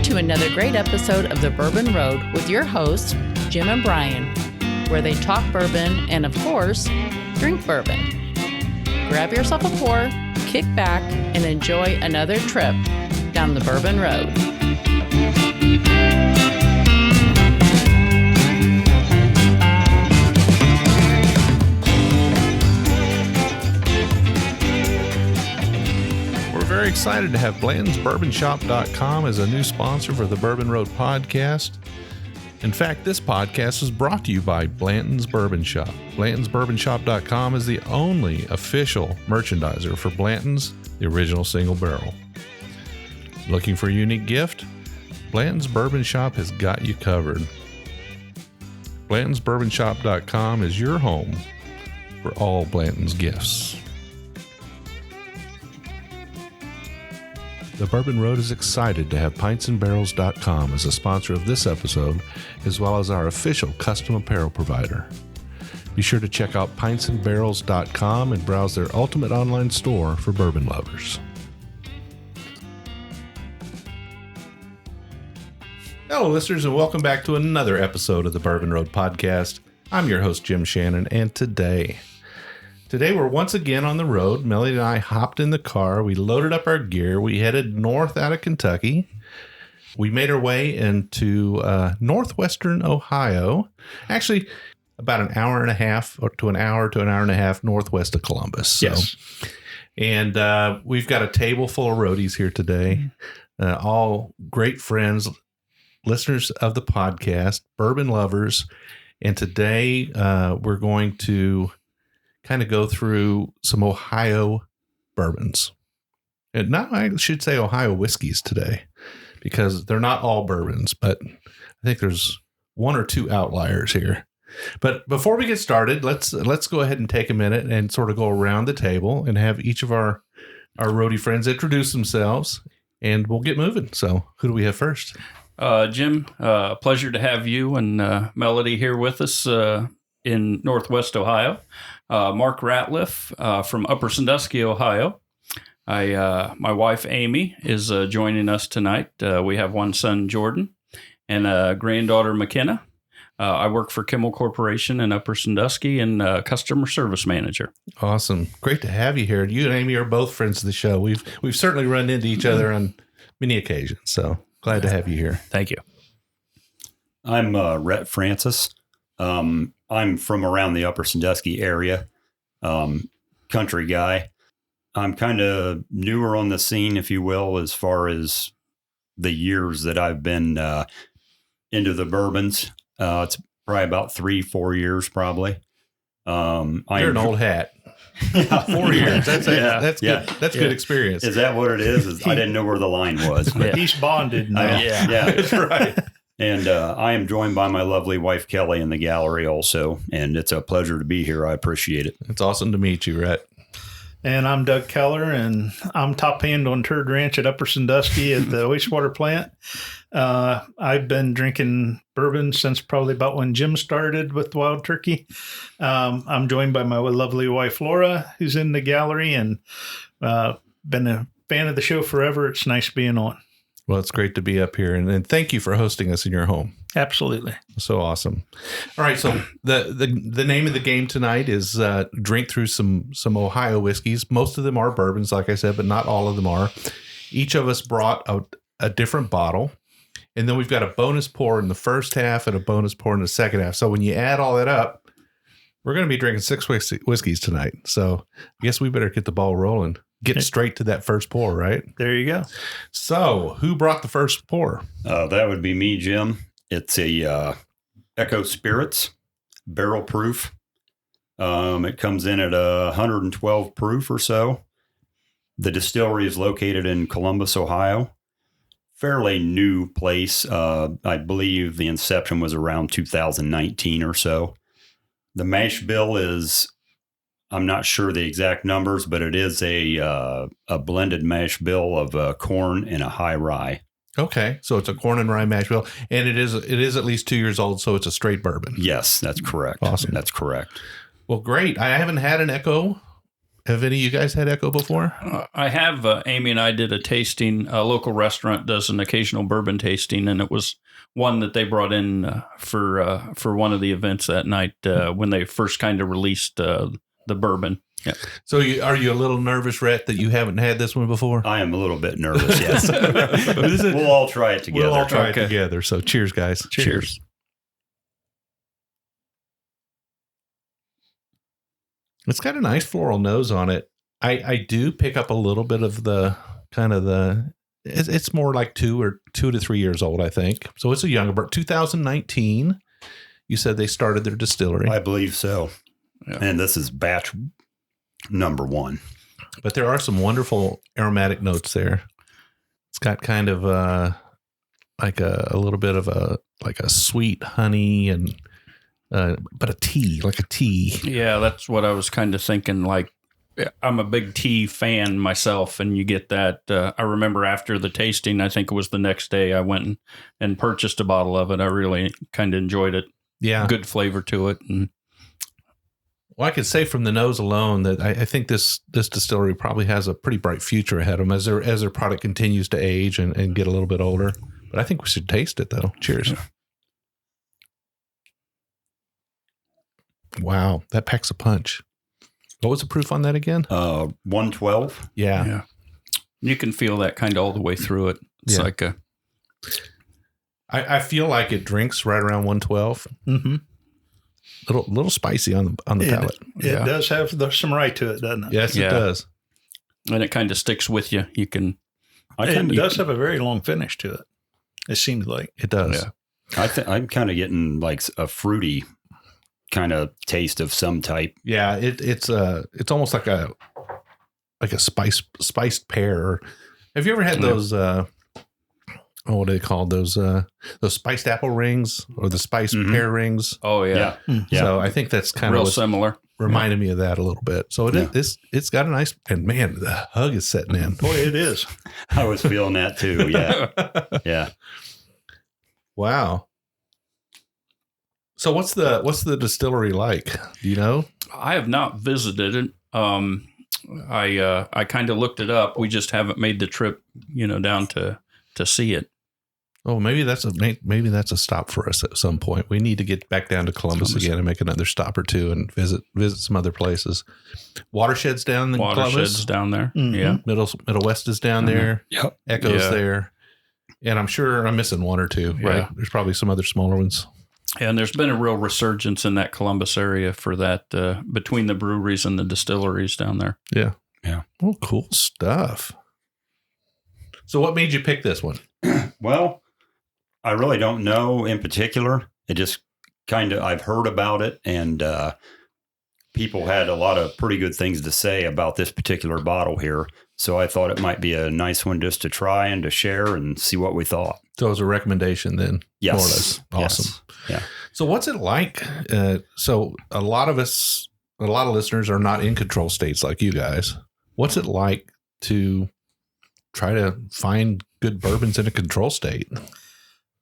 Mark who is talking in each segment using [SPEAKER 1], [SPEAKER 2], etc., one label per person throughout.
[SPEAKER 1] to another great episode of the Bourbon Road with your hosts, Jim and Brian, where they talk bourbon and, of course, drink bourbon. Grab yourself a pour, kick back, and enjoy another trip down the Bourbon Road.
[SPEAKER 2] Very excited to have Blanton'sBourbonShop.com as a new sponsor for the Bourbon Road podcast. In fact, this podcast is brought to you by Blanton's Bourbon Shop. Blanton'sBourbonShop.com is the only official merchandiser for Blanton's, the original single barrel. Looking for a unique gift? Blanton's Bourbon Shop has got you covered. Blanton'sBourbonShop.com is your home for all Blanton's gifts. The Bourbon Road is excited to have pintsandbarrels.com as a sponsor of this episode, as well as our official custom apparel provider. Be sure to check out pintsandbarrels.com and browse their ultimate online store for bourbon lovers. Hello, listeners, and welcome back to another episode of the Bourbon Road podcast. I'm your host, Jim Shannon, and today we're once again on the road. Melody and I hopped in the car. We loaded up our gear. We headed north out of Kentucky. We made our way into northwestern Ohio. Actually, about an hour and a half to an hour and a half northwest of Columbus. So. Yes. And we've got a table full of roadies here today. All great friends, listeners of the podcast, bourbon lovers. And today we're going to kind of go through some Ohio bourbons. And now I should say Ohio whiskeys today, because they're not all bourbons, but I think there's one or two outliers here. But before we get started, let's go ahead and take a minute and sort of go around the table and have each of our roadie friends introduce themselves, and we'll get moving. So who do we have first?
[SPEAKER 3] Jim, pleasure to have you and Melody here with us in Northwest Ohio. Mark Ratliff from Upper Sandusky, Ohio. My wife, Amy, is joining us tonight. We have one son, Jordan, and a granddaughter, McKenna. I work for Kimmel Corporation in Upper Sandusky and customer service manager.
[SPEAKER 2] Awesome. Great to have you here. You and Amy are both friends of the show. We've certainly run into each other on many occasions, so glad to have you here.
[SPEAKER 3] Thank you.
[SPEAKER 4] I'm Rhett Francis. I'm from around the Upper Sandusky area, country guy. I'm kind of newer on the scene, if you will, as far as the years that I've been into the bourbons. It's probably about 3-4 years, probably.
[SPEAKER 2] You're an old hat. 4 years. That's good. That's good experience.
[SPEAKER 4] Is that what it is? I didn't know where the line was.
[SPEAKER 5] He's bonded now.
[SPEAKER 4] Yeah, that's right. And I am joined by my lovely wife, Kelly, in the gallery also. And it's a pleasure to be here. I appreciate it.
[SPEAKER 2] It's awesome to meet you, Rhett.
[SPEAKER 5] And I'm Doug Keller, and I'm top hand on Turd Ranch at Upper Sandusky at the wastewater plant. I've been drinking bourbon since probably about when Jim started with Wild Turkey. I'm joined by my lovely wife, Laura, who's in the gallery, and been a fan of the show forever. It's nice being on.
[SPEAKER 2] Well, it's great to be up here, and thank you for hosting us in your home.
[SPEAKER 5] Absolutely.
[SPEAKER 2] So awesome. All right, so the name of the game tonight is drink through some Ohio whiskeys. Most of them are bourbons, like I said, but not all of them are. Each of us brought a different bottle, and then we've got a bonus pour in the first half and a bonus pour in the second half. So when you add all that up, we're going to be drinking 6 whiskeys tonight. So I guess we better get the ball rolling. Get straight to that first pour, right?
[SPEAKER 5] There you go.
[SPEAKER 2] So, who brought the first pour?
[SPEAKER 4] That would be me, Jim. It's a Echo Spirits, barrel proof. It comes in at 112 proof or so. The distillery is located in Columbus, Ohio. Fairly new place. I believe the inception was around 2019 or so. The mash bill is, I'm not sure the exact numbers, but it is a blended mash bill of corn and a high rye.
[SPEAKER 2] Okay, so it's a corn and rye mash bill, and it is at least 2 years old, so it's a straight bourbon.
[SPEAKER 4] Yes, that's correct.
[SPEAKER 2] Awesome.
[SPEAKER 4] That's correct.
[SPEAKER 2] Well, great. I haven't had an Echo Have any of you guys had Echo before?
[SPEAKER 3] I have. Amy and I did a tasting. A local restaurant does an occasional bourbon tasting, and it was one that they brought in for one of the events that night when they first kind of released the bourbon. Yeah.
[SPEAKER 2] So are you a little nervous, Rhett, that you haven't had this one before?
[SPEAKER 4] I am a little bit nervous, yes. We'll all try it together.
[SPEAKER 2] We'll all try it together. So cheers, guys.
[SPEAKER 3] Cheers.
[SPEAKER 2] It's got a nice floral nose on it. I do pick up a little bit of the kind of the, it's more like 2 to 3 years old, I think. So it's a younger bird. 2019, you said they started their distillery.
[SPEAKER 4] I believe so. Yeah. And this is batch number 1.
[SPEAKER 2] But there are some wonderful aromatic notes there. It's got kind of like a little bit of a sweet honey and but a tea.
[SPEAKER 3] Yeah, that's what I was kind of thinking. Like, I'm a big tea fan myself, and you get that. I remember after the tasting, I think it was the next day, I went and purchased a bottle of it. I really kind of enjoyed it.
[SPEAKER 2] Yeah,
[SPEAKER 3] good flavor to it. And
[SPEAKER 2] well, I could say from the nose alone that I think this distillery probably has a pretty bright future ahead of them as their product continues to age and get a little bit older. But I think we should taste it, though. Cheers. Yeah. Wow, that packs a punch. What was the proof on that again?
[SPEAKER 4] 112.
[SPEAKER 2] Yeah.
[SPEAKER 3] You can feel that kind of all the way through it. It's like a...
[SPEAKER 2] I feel like it drinks right around 112.
[SPEAKER 5] Mm-hmm.
[SPEAKER 2] Little spicy on the palate.
[SPEAKER 5] It does have some right to it, doesn't it?
[SPEAKER 2] Yes, it does.
[SPEAKER 3] And it kind of sticks with you. You can...
[SPEAKER 5] It does have a very long finish to it. It seems like.
[SPEAKER 2] It does.
[SPEAKER 4] Yeah. I'm kind of getting like a fruity kind of taste of some type.
[SPEAKER 2] Yeah, it's almost like a spiced pear. Have you ever had those what are they called? Those spiced apple rings or the spiced pear rings?
[SPEAKER 3] Oh yeah.
[SPEAKER 2] So I think that's kind of
[SPEAKER 3] real similar.
[SPEAKER 2] Reminded me of that a little bit. So it's got a nice, and man, the hug is setting in.
[SPEAKER 5] Boy, it is.
[SPEAKER 4] I was feeling that too. Yeah. Yeah.
[SPEAKER 2] Wow. So what's the distillery like? Do you know?
[SPEAKER 3] I have not visited it. I kind of looked it up. We just haven't made the trip, down to see it.
[SPEAKER 2] Oh, maybe that's a stop for us at some point. We need to get back down to Columbus again and make another stop or two and visit some other places. Watershed's down in Columbus.
[SPEAKER 3] Watershed's down there.
[SPEAKER 2] Mm-hmm. Yeah. Middle West is down there.
[SPEAKER 4] Yep.
[SPEAKER 2] Echo's there. And I'm sure I'm missing one or two, right?
[SPEAKER 3] Yeah.
[SPEAKER 2] There's probably some other smaller ones.
[SPEAKER 3] And there's been a real resurgence in that Columbus area for that between the breweries and the distilleries down there.
[SPEAKER 2] Yeah.
[SPEAKER 4] Yeah.
[SPEAKER 2] Oh, cool stuff. So what made you pick this one?
[SPEAKER 4] Well, I really don't know in particular. It just I've heard about it, and people had a lot of pretty good things to say about this particular bottle here. So I thought it might be a nice one just to try and to share and see what we thought.
[SPEAKER 2] So it was a recommendation then?
[SPEAKER 4] Yes.
[SPEAKER 2] More or less. Awesome.
[SPEAKER 4] Yes. Yeah.
[SPEAKER 2] So what's it like? So a lot of listeners are not in control states like you guys. What's it like to try to find good bourbons in a control state?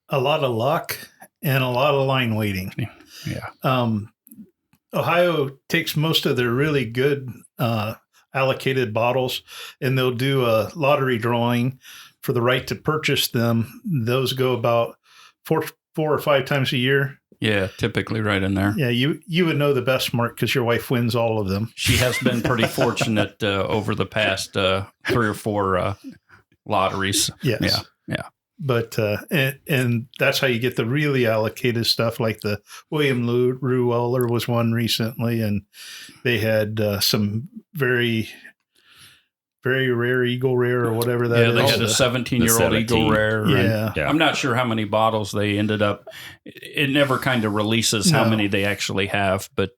[SPEAKER 5] A lot of luck and a lot of line waiting.
[SPEAKER 3] Yeah.
[SPEAKER 5] Ohio takes most of their really good allocated bottles, and they'll do a lottery drawing for the right to purchase them. Those go about four or 5 times a year.
[SPEAKER 3] Yeah, typically right in there.
[SPEAKER 5] Yeah, you would know the best, Mark, because your wife wins all of them.
[SPEAKER 3] She has been pretty fortunate over the past 3 or 4 lotteries.
[SPEAKER 5] Yes.
[SPEAKER 3] Yeah.
[SPEAKER 5] But and that's how you get the really allocated stuff, like the William Rue Weller was one recently, and they had some very, very rare Eagle Rare or whatever that is.
[SPEAKER 3] Yeah, they had a 17-year-old Eagle Rare.
[SPEAKER 5] Yeah.
[SPEAKER 3] I'm not sure how many bottles they ended up. It never kind of releases how many they actually have. But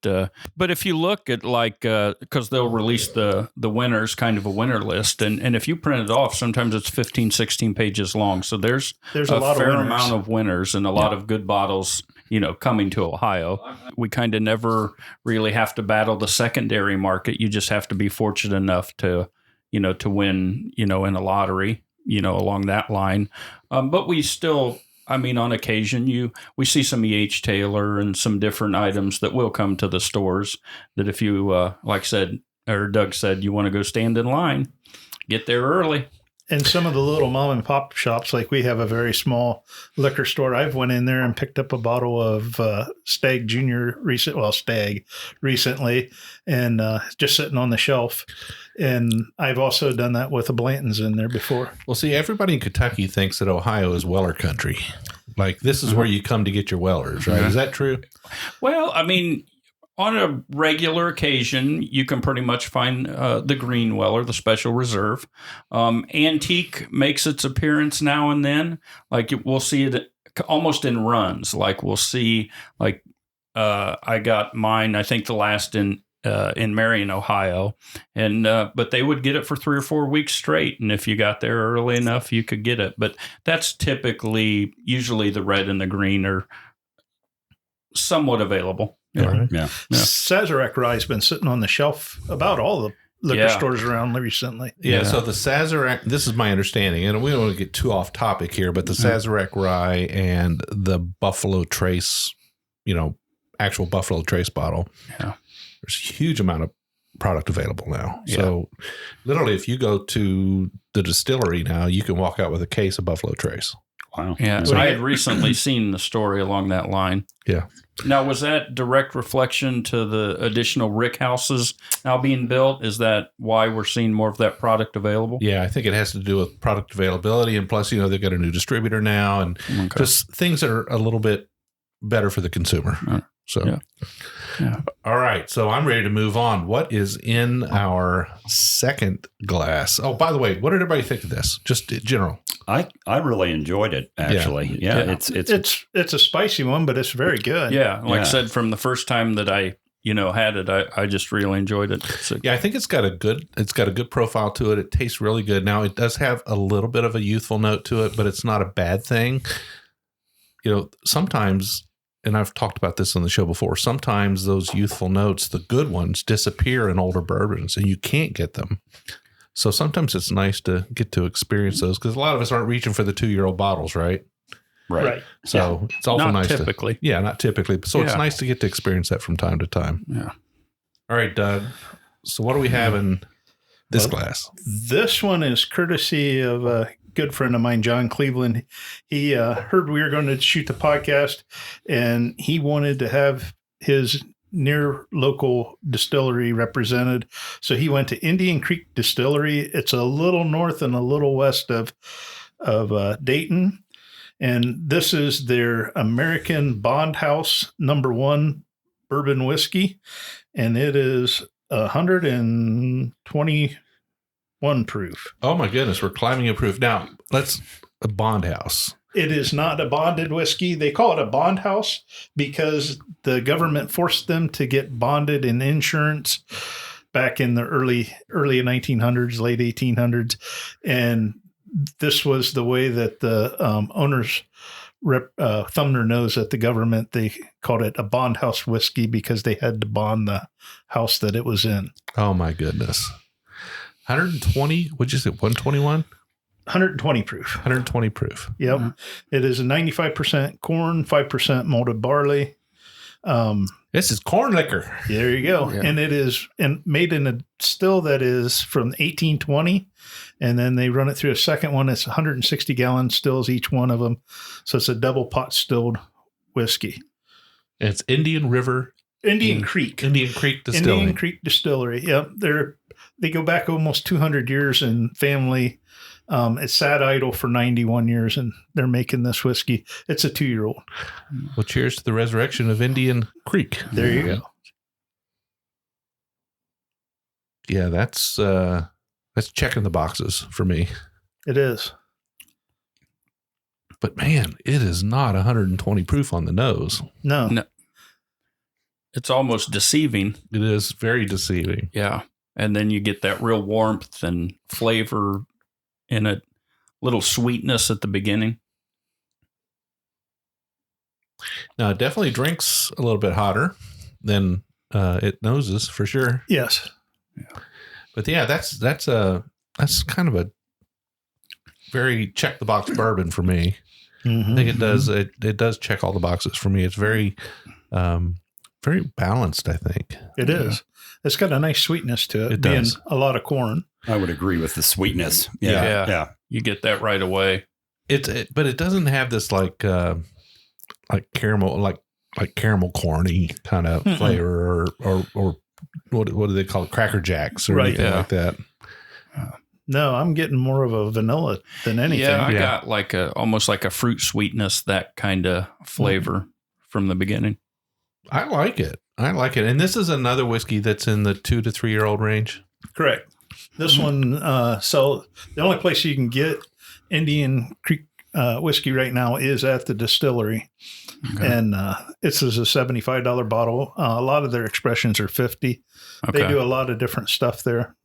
[SPEAKER 3] if you look at because they'll release the winners, kind of a winner list. And if you print it off, sometimes it's 15, 16 pages long. So there's a
[SPEAKER 5] lot
[SPEAKER 3] fair
[SPEAKER 5] of
[SPEAKER 3] amount of winners and a lot of good bottles, coming to Ohio. We kind of never really have to battle the secondary market. You just have to be fortunate enough to win, in a lottery, along that line. But we still, on occasion, we see some E.H. Taylor and some different items that will come to the stores that if you, like I said, Doug said, you want to go stand in line, get there early.
[SPEAKER 5] And some of the little mom and pop shops, like we have a very small liquor store. I've went in there and picked up a bottle of Stag Junior recently, and just sitting on the shelf. And I've also done that with a Blanton's in there before.
[SPEAKER 2] Well, see, everybody in Kentucky thinks that Ohio is Weller country. Like this is where you come to get your Wellers, right? Is that true?
[SPEAKER 3] Well, I mean, on a regular occasion, you can pretty much find the green Weller, the special reserve. Antique makes its appearance now and then. Like we'll see it almost in runs. Like we'll see, like I got mine, I think the last in Marion, Ohio, and but they would get it for 3 or 4 weeks straight. And if you got there early enough, you could get it. But that's usually the red and the green are somewhat available.
[SPEAKER 2] Right.
[SPEAKER 4] Yeah.
[SPEAKER 5] Sazerac rye has been sitting on the shelf about all the liquor stores around recently.
[SPEAKER 2] Yeah. So the Sazerac, this is my understanding, and we don't want to get too off topic here, but the Sazerac rye and the Buffalo Trace, actual Buffalo Trace bottle.
[SPEAKER 3] Yeah.
[SPEAKER 2] There's a huge amount of product available now. Yeah. So literally, if you go to the distillery now, you can walk out with a case of Buffalo Trace.
[SPEAKER 4] Wow.
[SPEAKER 3] Yeah. So I had recently seen the story along that line.
[SPEAKER 2] Yeah.
[SPEAKER 3] Now, was that direct reflection to the additional rick houses now being built? Is that why we're seeing more of that product available?
[SPEAKER 2] Yeah, I think it has to do with product availability. And plus, they've got a new distributor now and just things that are a little bit better for the consumer. So,
[SPEAKER 3] yeah.
[SPEAKER 2] All right. So I'm ready to move on. What is in our second glass? Oh, by the way, what did everybody think of this? Just in general.
[SPEAKER 4] I really enjoyed it, actually. Yeah.
[SPEAKER 5] It's a spicy one, but it's very good.
[SPEAKER 3] Yeah. Like I said, from the first time that I had it, I just really enjoyed it. So,
[SPEAKER 2] yeah, I think it's got a good profile to it. It tastes really good. Now it does have a little bit of a youthful note to it, but it's not a bad thing. Sometimes, and I've talked about this on the show before, sometimes those youthful notes, the good ones, disappear in older bourbons and you can't get them. So sometimes it's nice to get to experience those because a lot of us aren't reaching for the 2-year-old bottles, right?
[SPEAKER 4] Right.
[SPEAKER 2] So it's also nice
[SPEAKER 3] typically.
[SPEAKER 2] Not typically. So it's nice to get to experience that from time to time.
[SPEAKER 3] Yeah.
[SPEAKER 2] All right, Doug. So what do we have in this glass?
[SPEAKER 5] This one is courtesy of a good friend of mine, John Cleveland. He heard we were going to shoot the podcast, and he wanted to have his near local distillery represented. So he went to Indian Creek Distillery. It's a little north and a little west of Dayton. And this is their American Bond House #1 bourbon whiskey. And it is 121 proof.
[SPEAKER 2] Oh my goodness. We're climbing a proof. Now a Bond House.
[SPEAKER 5] It is not a bonded whiskey. They call it a bond house because the government forced them to get bonded in insurance back in the early 1900s, late 1800s. And this was the way that the owners thumbed their nose at the government. They called it a bond house whiskey because they had to bond the house that it was in.
[SPEAKER 2] Oh my goodness. 120, what'd you say, 121?
[SPEAKER 5] 120 proof.
[SPEAKER 2] 120 proof.
[SPEAKER 5] Yep. Mm-hmm. It is a 95% corn, 5% malted barley.
[SPEAKER 2] This is corn liquor.
[SPEAKER 5] There you go. Yeah. And it is made in a still that is from 1820. And then they run it through a second one. It's 160 gallon stills, each one of them. So it's a double pot stilled whiskey.
[SPEAKER 2] And it's Indian Creek Distillery.
[SPEAKER 5] Yep. They go back almost 200 years in family. It sat idle for 91 years, and they're making this whiskey. It's a 2-year-old.
[SPEAKER 2] Well, cheers to the resurrection of Indian Creek.
[SPEAKER 5] There you go.
[SPEAKER 2] Yeah, that's checking the boxes for me.
[SPEAKER 5] It is.
[SPEAKER 2] But man, it is not 120 proof on the nose.
[SPEAKER 5] No.
[SPEAKER 3] It's almost deceiving.
[SPEAKER 2] It is very deceiving.
[SPEAKER 3] Yeah. And then you get that real warmth and flavor and a little sweetness at the beginning.
[SPEAKER 2] Now, it definitely drinks a little bit hotter than it noses for sure.
[SPEAKER 5] Yes.
[SPEAKER 2] Yeah. But yeah, that's kind of a very check the box bourbon for me. Mm-hmm. I think it does check all the boxes for me. It's very very balanced, I think.
[SPEAKER 5] It is. It's got a nice sweetness to it.
[SPEAKER 2] It
[SPEAKER 5] being
[SPEAKER 2] does.
[SPEAKER 5] a lot of corn.
[SPEAKER 4] I would agree with the sweetness.
[SPEAKER 3] Yeah.
[SPEAKER 4] Yeah.
[SPEAKER 3] You get that right away.
[SPEAKER 2] But it doesn't have this like caramel, like caramel corny kind of flavor or what do they call it? Cracker Jacks or anything like that.
[SPEAKER 5] No, I'm getting more of a vanilla than anything.
[SPEAKER 3] Yeah, I got like almost like a fruit sweetness, that kind of flavor from the beginning.
[SPEAKER 2] I like it. And this is another whiskey that's in the 2 to 3 year old range.
[SPEAKER 5] Correct. This one, so the only place you can get Indian Creek whiskey right now is at the distillery.
[SPEAKER 3] Okay.
[SPEAKER 5] And it's a $75 bottle. A lot of their expressions are $50.
[SPEAKER 3] Okay.
[SPEAKER 5] They do a lot of different stuff there.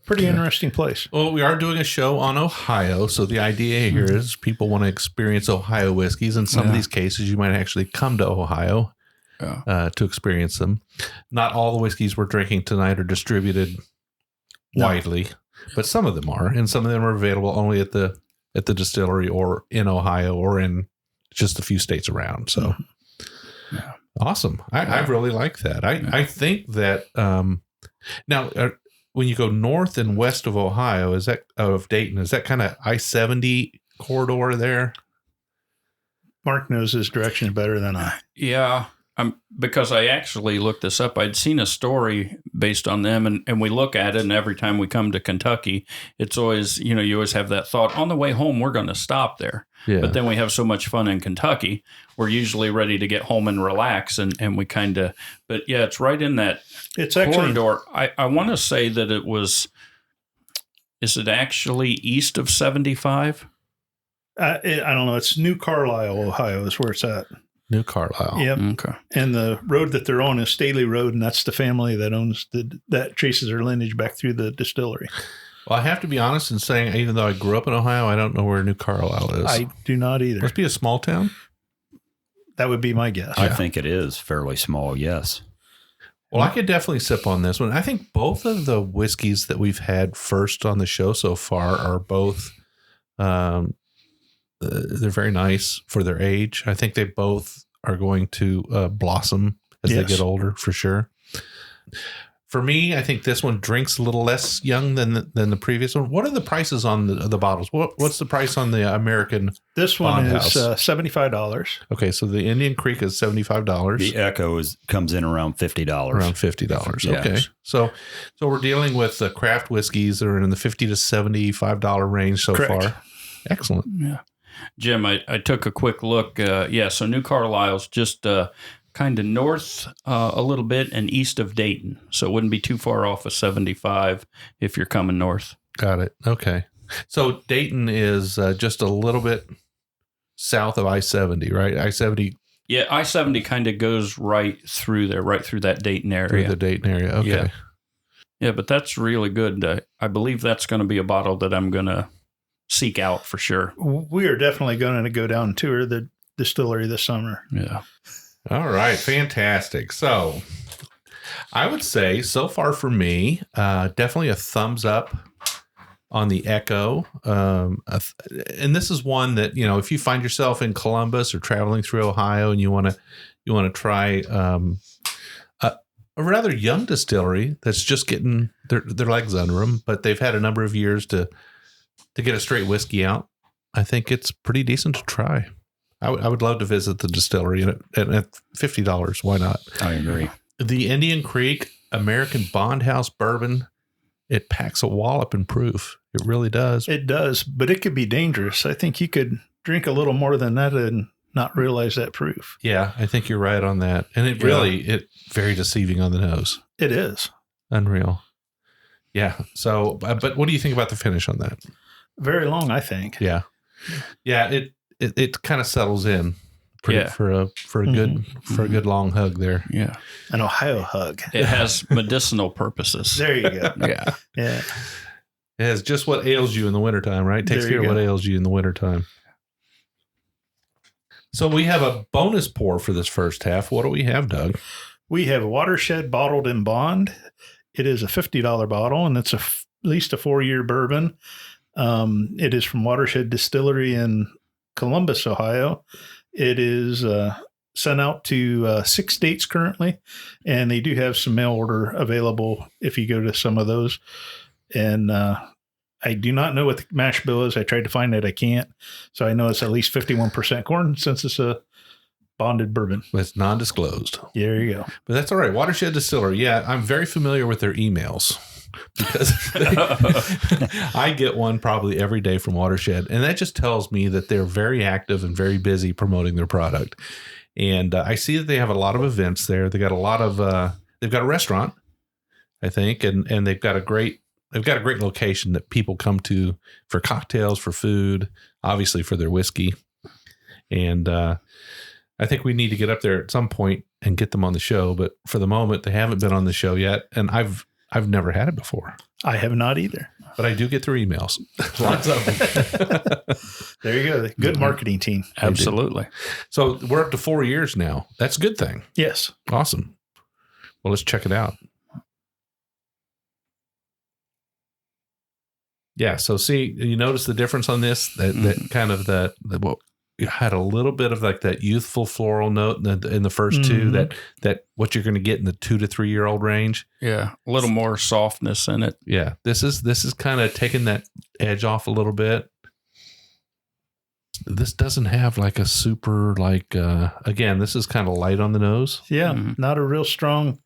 [SPEAKER 5] Pretty interesting place.
[SPEAKER 2] Well, we are doing a show on Ohio. So the idea here is people want to experience Ohio whiskeys. In some of these cases, you might actually come to Ohio to experience them. Not all the whiskeys we're drinking tonight are distributed widely, but some of them are. And some of them are available only at the distillery or in Ohio or in just a few states around. So awesome. I really like that. I think that now when you go north and west of Ohio, of Dayton, is that kind of I-70 corridor there?
[SPEAKER 5] Mark knows his direction better than I.
[SPEAKER 3] Yeah. Because I actually looked this up. I'd seen a story based on them, and we look at it, and every time we come to Kentucky, it's always, you always have that thought, on the way home, we're going to stop there. Yeah. But then we have so much fun in Kentucky, we're usually ready to get home and relax, and we kind of, but yeah, it's right in that corridor. I want to say that is it actually east of 75?
[SPEAKER 5] I don't know. It's New Carlisle, Ohio is where it's at.
[SPEAKER 2] New Carlisle.
[SPEAKER 5] Yep.
[SPEAKER 3] Okay.
[SPEAKER 5] And the road that they're on is Staley Road, and that's the family that owns that traces their lineage back through the distillery.
[SPEAKER 2] Well, I have to be honest in saying, even though I grew up in Ohio, I don't know where New Carlisle is.
[SPEAKER 5] I do not either.
[SPEAKER 2] Must be a small town.
[SPEAKER 5] That would be my guess.
[SPEAKER 4] I think it is fairly small, yes.
[SPEAKER 2] Well, I could definitely sip on this one. I think both of the whiskeys that we've had first on the show so far are both they're very nice for their age. I think they both are going to blossom as they get older, for sure. For me, I think this one drinks a little less young than the previous one. What are the prices on the bottles? What's the price on the American?
[SPEAKER 5] This one
[SPEAKER 2] Bond
[SPEAKER 5] is
[SPEAKER 2] House?
[SPEAKER 5] $75.
[SPEAKER 2] Okay, so the Indian Creek is $75.
[SPEAKER 4] The Echo comes in around $50.
[SPEAKER 2] Around $50.
[SPEAKER 3] Yeah.
[SPEAKER 2] Okay, so we're dealing with craft whiskeys that are in the $50 to $75 range so far. Excellent.
[SPEAKER 3] Yeah. Jim, I took a quick look. So New Carlisle's just kind of north a little bit and east of Dayton. So it wouldn't be too far off of 75 if you're coming north.
[SPEAKER 2] Got it. Okay. So Dayton is just a little bit south of I-70, right? I-70.
[SPEAKER 3] Yeah, I-70 kind of goes right through there, right through that Dayton area.
[SPEAKER 2] Through the Dayton area. Okay.
[SPEAKER 3] Yeah, but that's really good. I believe that's going to be a bottle that I'm going to seek out for sure.
[SPEAKER 5] We are definitely going to go down and tour the distillery this summer.
[SPEAKER 3] Yeah.
[SPEAKER 2] All right. Fantastic. So I would say so far for me, definitely a thumbs up on the Echo. And this is one that, if you find yourself in Columbus or traveling through Ohio and you want to try a rather young distillery that's just getting their legs under them, but they've had a number of years to get a straight whiskey out, I think it's pretty decent to try. I would love to visit the distillery, and at $50, why not?
[SPEAKER 4] I agree.
[SPEAKER 2] The Indian Creek American Bond House bourbon, it packs a wallop in proof. It really does.
[SPEAKER 5] It does, but it could be dangerous. I think you could drink a little more than that and not realize that proof.
[SPEAKER 2] Yeah, I think you're right on that. And it's very deceiving on the nose.
[SPEAKER 5] It is.
[SPEAKER 2] Unreal. Yeah. So, but what do you think about the finish on that?
[SPEAKER 5] Very long, I think.
[SPEAKER 2] Yeah. Yeah. It kind of settles in for a good long hug there.
[SPEAKER 3] Yeah.
[SPEAKER 5] An Ohio hug.
[SPEAKER 3] It has medicinal purposes.
[SPEAKER 5] There you go.
[SPEAKER 3] Yeah.
[SPEAKER 5] Yeah.
[SPEAKER 2] It has just what ails you in the wintertime, right? It takes care of what ails you in the wintertime. So we have a bonus pour for this first half. What do we have, Doug?
[SPEAKER 5] We have Watershed Bottled in Bond. It is a $50 bottle, and it's at least a 4-year bourbon. It is from Watershed Distillery in Columbus, Ohio. It is sent out to 6 states currently, and they do have some mail order available if you go to some of those. And I do not know what the mash bill is. I tried to find it. I can't. So I know it's at least 51% corn since it's a bonded bourbon.
[SPEAKER 2] It's non-disclosed.
[SPEAKER 5] There you go.
[SPEAKER 2] But that's all right. Watershed Distillery. Yeah, I'm very familiar with their emails because I get one probably every day from Watershed. And that just tells me that they're very active and very busy promoting their product. And I see that they have a lot of events there. They got a lot of, they've got a restaurant, I think, and they've got a great location that people come to for cocktails, for food, obviously for their whiskey. And I think we need to get up there at some point and get them on the show. But for the moment, they haven't been on the show yet. And I've never had it before.
[SPEAKER 5] I have not either.
[SPEAKER 2] But I do get their emails. Lots of them.
[SPEAKER 5] There you go. Good marketing team.
[SPEAKER 3] Absolutely.
[SPEAKER 2] So we're up to 4 years now. That's a good thing.
[SPEAKER 5] Yes.
[SPEAKER 2] Awesome. Well, let's check it out. Yeah. So see, you notice the difference on this, that kind of what you had a little bit of like that youthful floral note in the first two, that what you're going to get in the 2 to 3 year old range.
[SPEAKER 3] Yeah. A little more softness in it.
[SPEAKER 2] Yeah. This is kind of taking that edge off a little bit. This doesn't have like a super, again, this is kind of light on the nose.
[SPEAKER 5] Yeah. Not a real strong,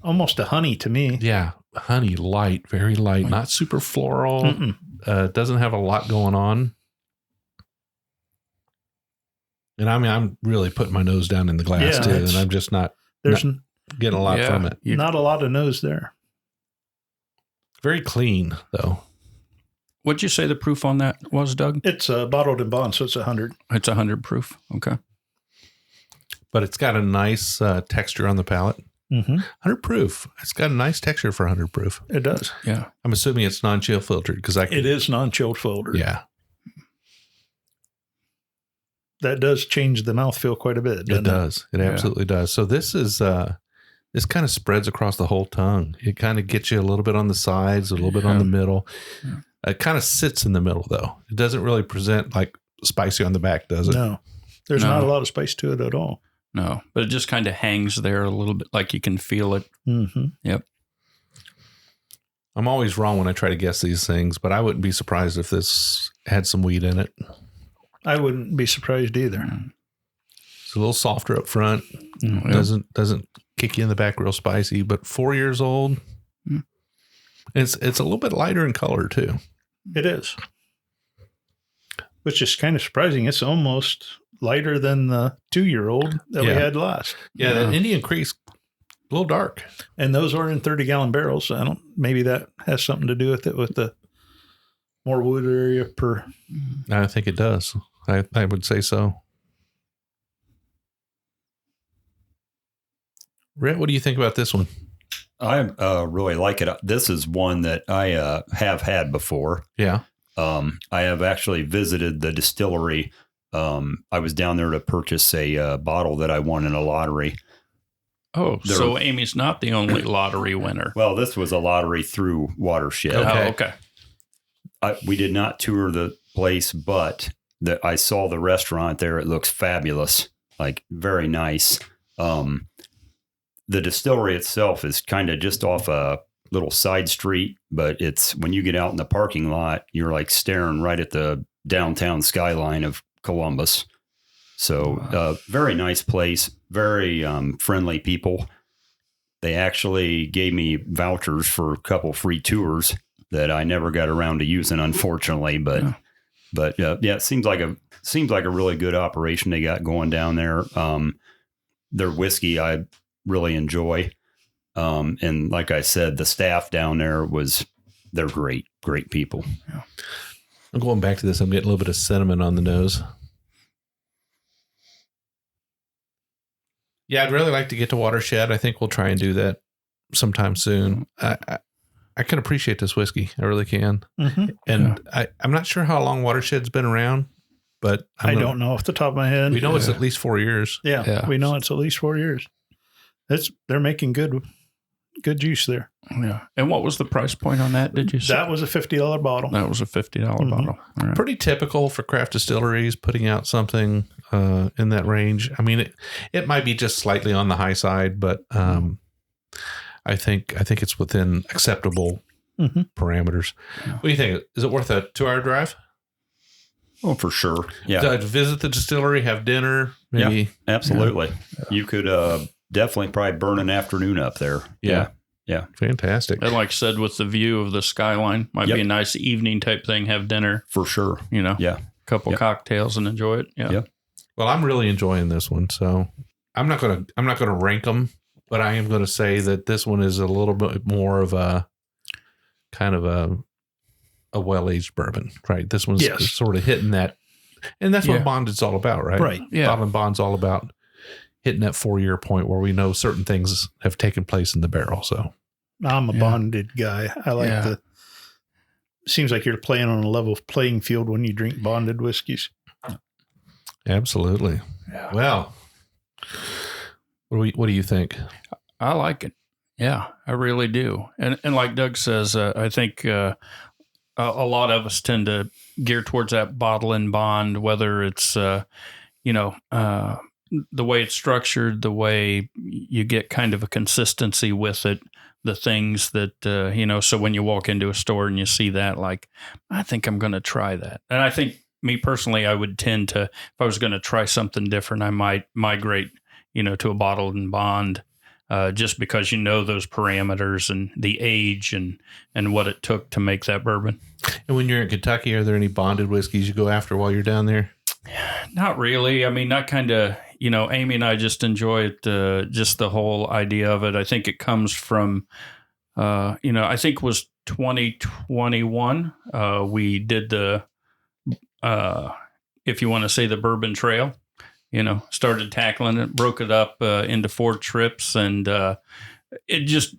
[SPEAKER 5] almost a honey to me.
[SPEAKER 2] Yeah. Honey, light, very light, not super floral. Doesn't have a lot going on. And I mean, I'm really putting my nose down in the glass too, and I'm just not getting a lot from it.
[SPEAKER 5] Not a lot of nose there.
[SPEAKER 2] Very clean, though.
[SPEAKER 3] What'd you say the proof on that was, Doug?
[SPEAKER 5] It's bottled in bond, so it's 100.
[SPEAKER 3] It's 100 proof. Okay.
[SPEAKER 2] But it's got a nice texture on the palate. 100 proof. It's got a nice texture for 100 proof.
[SPEAKER 5] It does.
[SPEAKER 3] Yeah.
[SPEAKER 2] I'm assuming it's non-chill filtered because
[SPEAKER 5] it is non-chilled filtered.
[SPEAKER 2] Yeah.
[SPEAKER 5] That does change the mouthfeel quite a bit.
[SPEAKER 2] It does. It absolutely does. So this is this kind of spreads across the whole tongue. It kind of gets you a little bit on the sides, a little bit on the middle. Yeah. It kind of sits in the middle, though. It doesn't really present like spicy on the back, does it?
[SPEAKER 5] No. There's not a lot of spice to it at all.
[SPEAKER 3] No, but it just kind of hangs there a little bit, like you can feel it. Yep.
[SPEAKER 2] I'm always wrong when I try to guess these things, but I wouldn't be surprised if this had some wheat in it.
[SPEAKER 5] I wouldn't be surprised either.
[SPEAKER 2] It's a little softer up front. Doesn't kick you in the back real spicy, but 4 years old. It's a little bit lighter in color too.
[SPEAKER 5] It is. Which is kind of surprising. It's almost lighter than the 2-year-old that we had last.
[SPEAKER 2] Yeah, that Indian Creek's a little dark.
[SPEAKER 5] And those are in 30-gallon barrels. So maybe that has something to do with it, with the more wood area per.
[SPEAKER 2] I think it does. I would say so. Rhett, what do you think about this one?
[SPEAKER 4] I really like it. This is one that I have had before.
[SPEAKER 2] Yeah.
[SPEAKER 4] I have actually visited the distillery. I was down there to purchase a bottle that I won in a lottery.
[SPEAKER 3] Oh, so Amy's not the only lottery winner.
[SPEAKER 4] Well, this was a lottery through Watershed.
[SPEAKER 3] Okay.
[SPEAKER 4] We did not tour the place, but I saw the restaurant there. It looks fabulous, like very nice. The distillery itself is kind of just off a little side street, but it's when you get out in the parking lot, you're like staring right at the downtown skyline of Columbus. So very nice place, very friendly people. They actually gave me vouchers for a couple free tours that I never got around to using, unfortunately. But it seems like a really good operation they got going down there. Their whiskey I really enjoy. And like I said, the staff down there they're great people.
[SPEAKER 2] Yeah. I'm going back to this. I'm getting a little bit of cinnamon on the nose. Yeah, I'd really like to get to Watershed. I think we'll try and do that sometime soon. I can appreciate this whiskey. I really can. And I'm not sure how long Watershed's been around, but
[SPEAKER 5] I don't know off the top of my head.
[SPEAKER 2] We know it's at least 4 years.
[SPEAKER 5] Yeah, we know it's at least 4 years. They're making good juice there.
[SPEAKER 3] Yeah. And what was the price point on that? Did you say?
[SPEAKER 5] That was a $50 bottle.
[SPEAKER 3] That was a $50 bottle. All right.
[SPEAKER 2] Pretty typical for craft distilleries putting out something in that range. I mean, it might be just slightly on the high side, but I think it's within acceptable parameters. What do you think? Is it worth a 2-hour drive?
[SPEAKER 4] Oh, for sure. Yeah.
[SPEAKER 2] To visit the distillery, have dinner, maybe.
[SPEAKER 4] Yeah, absolutely. Yeah. You could definitely probably burn an afternoon up there.
[SPEAKER 2] Yeah.
[SPEAKER 4] Yeah.
[SPEAKER 2] Fantastic.
[SPEAKER 3] And like I said, with the view of the skyline, might be a nice evening type thing. Have dinner.
[SPEAKER 4] For sure.
[SPEAKER 3] A couple cocktails and enjoy it. Yeah.
[SPEAKER 4] Yep.
[SPEAKER 2] Well, I'm really enjoying this one, so I'm not gonna rank them, but I am going to say that this one is a little bit more of a kind of a well-aged bourbon, right? This one's sort of hitting that, and that's what bonded's all about, right?
[SPEAKER 5] Right.
[SPEAKER 3] Yeah.
[SPEAKER 2] Bottle and bond's all about hitting that 4-year point where we know certain things have taken place in the barrel. So
[SPEAKER 5] I'm a bonded guy. I like seems like you're playing on a level playing field when you drink bonded whiskeys.
[SPEAKER 2] absolutely.
[SPEAKER 3] Yeah.
[SPEAKER 2] Well, what do you think?
[SPEAKER 3] I like it. Yeah, I really do. And like Doug says, I think a lot of us tend to gear towards that bottle and bond, whether it's, the way it's structured, the way you get kind of a consistency with it, the things that, so when you walk into a store and you see that, like, I think I'm going to try that. And I think me personally, I would tend to, if I was going to try something different, I might migrate, to a bottle and bond. Just because those parameters and the age and what it took to make that bourbon.
[SPEAKER 2] And when you're in Kentucky, are there any bonded whiskeys you go after while you're down there?
[SPEAKER 3] Not really. I mean, that kind of, Amy and I just enjoy it, just the whole idea of it. I think it comes from, I think it was 2021. We did the, if you want to say the Bourbon Trail. Started tackling it, broke it up into 4 trips, and it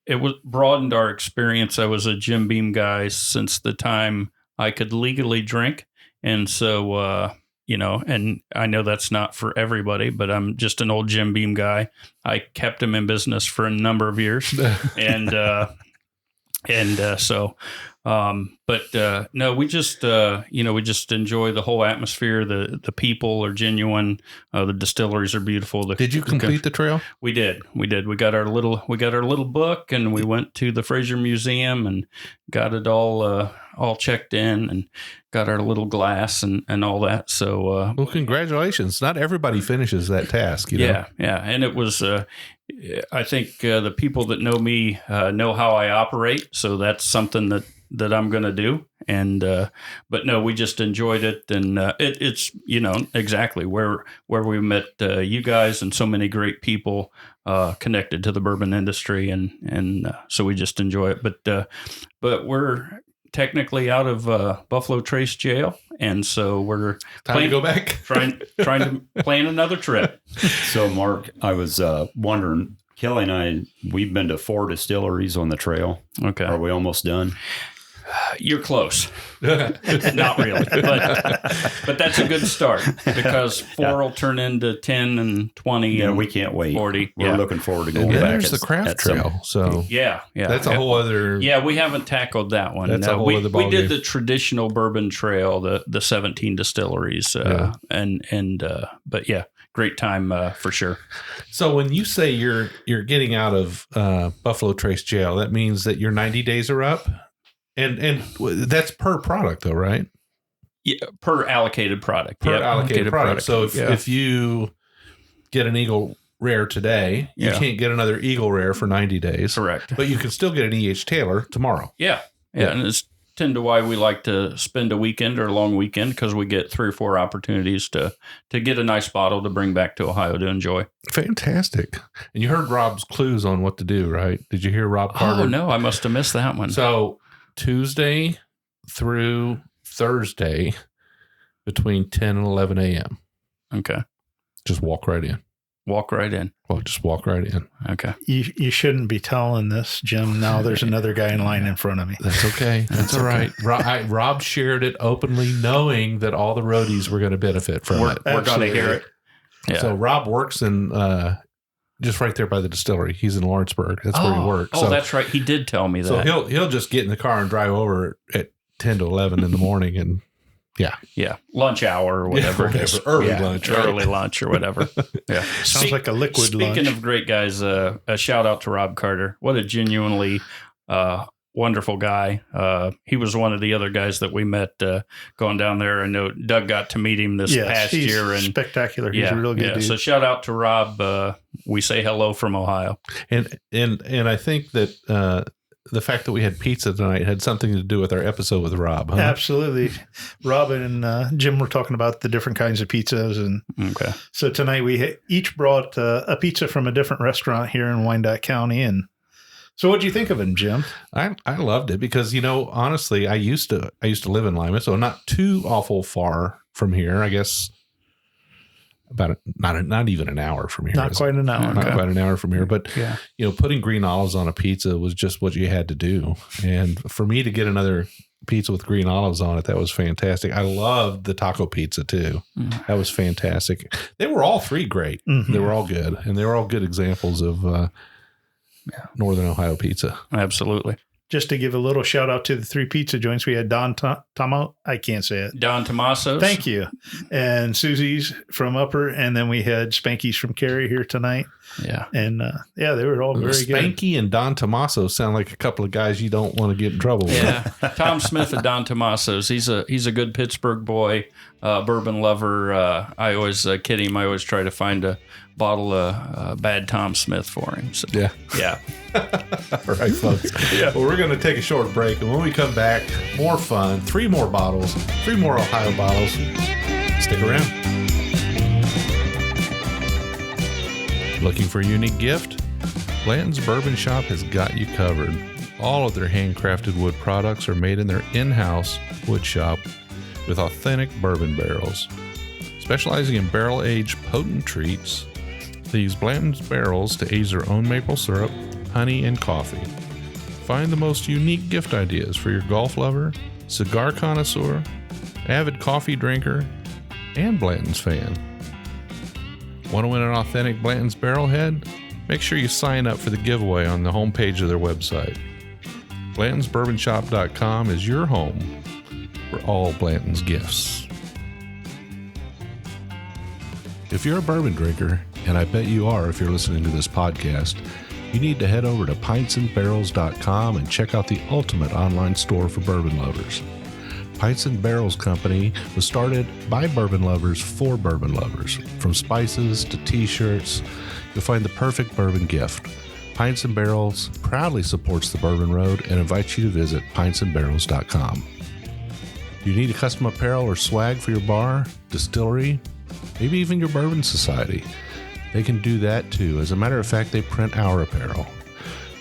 [SPEAKER 3] was broadened our experience. I was a Jim Beam guy since the time I could legally drink, and so and I know that's not for everybody, but I'm just an old Jim Beam guy. I kept him in business for a number of years, no, we just enjoy the whole atmosphere. The people are genuine. The distilleries are beautiful.
[SPEAKER 2] Did you complete the trail?
[SPEAKER 3] We did. We got our little book, and we went to the Fraser Museum and got it all checked in, and got our little glass and all that. So,
[SPEAKER 2] well, congratulations. Not everybody finishes that task.
[SPEAKER 3] Yeah. And it was, I think the people that know me know how I operate. So that's something that I'm going to do. And, but no, we just enjoyed it. And it's, exactly where we met you guys and so many great people connected to the bourbon industry. And so we just enjoy it. But we're technically out of Buffalo Trace jail. And so we're
[SPEAKER 2] to go back,
[SPEAKER 3] trying to plan another trip.
[SPEAKER 4] So Mark, I was wondering, Kelly and I, we've been to 4 distilleries on the trail.
[SPEAKER 3] Okay.
[SPEAKER 4] Are we almost done?
[SPEAKER 3] You're close. Not really, but that's a good start, because 4 will turn into 10 and 20.
[SPEAKER 4] Yeah,
[SPEAKER 3] and
[SPEAKER 4] we can't wait.
[SPEAKER 3] 40.
[SPEAKER 4] We're looking forward to going
[SPEAKER 2] and
[SPEAKER 4] back.
[SPEAKER 2] There's the craft trail. So
[SPEAKER 3] yeah,
[SPEAKER 2] that's a whole other.
[SPEAKER 3] Yeah, we haven't tackled that one.
[SPEAKER 2] That's a whole other ballgame.
[SPEAKER 3] We did the traditional bourbon trail, the 17 distilleries, but yeah, great time for sure.
[SPEAKER 2] So when you say you're getting out of Buffalo Trace jail, that means that your 90 days are up. And that's per product, though, right?
[SPEAKER 3] Yeah, per allocated product.
[SPEAKER 2] Per allocated product. So
[SPEAKER 3] if
[SPEAKER 2] if you get an Eagle Rare today, you can't get another Eagle Rare for 90 days.
[SPEAKER 3] Correct.
[SPEAKER 2] But you can still get an E.H. Taylor tomorrow.
[SPEAKER 3] Yeah. And it's tend to why we like to spend a weekend or a long weekend, because we get 3 or 4 opportunities to get a nice bottle to bring back to Ohio to enjoy.
[SPEAKER 2] Fantastic. And you heard Rob's clues on what to do, right? Did you hear Rob Carter?
[SPEAKER 3] Oh, no, I must have missed that one.
[SPEAKER 2] So Tuesday through Thursday between 10 and 11 a.m.
[SPEAKER 3] Okay.
[SPEAKER 2] Just walk right in.
[SPEAKER 3] Walk right in.
[SPEAKER 2] Well, just walk right in.
[SPEAKER 3] Okay.
[SPEAKER 5] You shouldn't be telling this, Jim. Now there's another guy in line in front of me.
[SPEAKER 2] That's okay. That's all right. Rob shared it openly, knowing that all the roadies were going to benefit from it.
[SPEAKER 3] We're going to hear it.
[SPEAKER 2] Yeah. So Rob works in just right there by the distillery. He's in Lawrenceburg. That's where he works.
[SPEAKER 3] Oh, that's right. He did tell me that.
[SPEAKER 2] So he'll just get in the car and drive over at 10 to 11 in the morning and
[SPEAKER 3] Yeah. Lunch hour or whatever.
[SPEAKER 2] Yeah,
[SPEAKER 3] it is.
[SPEAKER 2] early lunch, right?
[SPEAKER 3] Early lunch or whatever. Yeah.
[SPEAKER 5] Sounds like a liquid
[SPEAKER 3] Speaking
[SPEAKER 5] lunch.
[SPEAKER 3] of great guys, a shout out to Rob Carter. What a genuinely wonderful guy. He was one of the other guys that we met going down there. I know Doug got to meet him this past
[SPEAKER 5] he's
[SPEAKER 3] year. And
[SPEAKER 5] spectacular. He's a real good dude.
[SPEAKER 3] So shout out to Rob. We say hello from Ohio.
[SPEAKER 2] And I think that the fact that we had pizza tonight had something to do with our episode with Rob. Huh?
[SPEAKER 5] Absolutely. Rob and Jim were talking about the different kinds of pizzas. And so tonight we each brought a pizza from a different restaurant here in Wyandotte County. And so what do you think of it, Jim?
[SPEAKER 2] I loved it because, honestly, I used to live in Lima, so not too awful far from here. I guess about not even an hour from here.
[SPEAKER 5] Not quite an hour.
[SPEAKER 2] Not quite an hour from here. But, putting green olives on a pizza was just what you had to do. And for me to get another pizza with green olives on it, that was fantastic. I loved the taco pizza too. That was fantastic. They were all three great. They were all good. And they were all good examples of Northern Ohio pizza.
[SPEAKER 3] Absolutely.
[SPEAKER 5] Just to give a little shout out to the three pizza joints, we had Don I can't say it.
[SPEAKER 3] Don Tomaso's.
[SPEAKER 5] Thank you. And Susie's from Upper, and then we had Spanky's from Cary here tonight.
[SPEAKER 3] Yeah.
[SPEAKER 5] And they were all very good.
[SPEAKER 2] Spanky and Don Tomaso sound like a couple of guys you don't want to get in trouble with.
[SPEAKER 3] Yeah. Tom Smith at Don Tomaso's. He's a good Pittsburgh boy, bourbon lover. I always kid him. I always try to find a bottle of bad Tom Smith for him. So,
[SPEAKER 2] Yeah. All right, folks. Well, we're going to take a short break. And when we come back, more fun. 3 more bottles, 3 more Ohio bottles. Stick around. Looking for a unique gift? Blanton's Bourbon Shop has got you covered. All of their handcrafted wood products are made in their in-house wood shop with authentic bourbon barrels. Specializing in barrel-aged potent treats, they use Blanton's barrels to age their own maple syrup, honey, and coffee. Find the most unique gift ideas for your golf lover, cigar connoisseur, avid coffee drinker, and Blanton's fan. Want to win an authentic Blanton's Barrelhead? Make sure you sign up for the giveaway on the homepage of their website. BlantonsBourbonShop.com is your home for all Blanton's gifts. If you're a bourbon drinker, and I bet you are if you're listening to this podcast, you need to head over to pintsandbarrels.com and check out the ultimate online store for bourbon lovers. Pints and Barrels Company was started by bourbon lovers for bourbon lovers. From spices to t-shirts, you'll find the perfect bourbon gift. Pints and Barrels proudly supports the Bourbon Road and invites you to visit pintsandbarrels.com. You need a custom apparel or swag for your bar, distillery, maybe even your bourbon society. They can do that too. As a matter of fact, they print our apparel.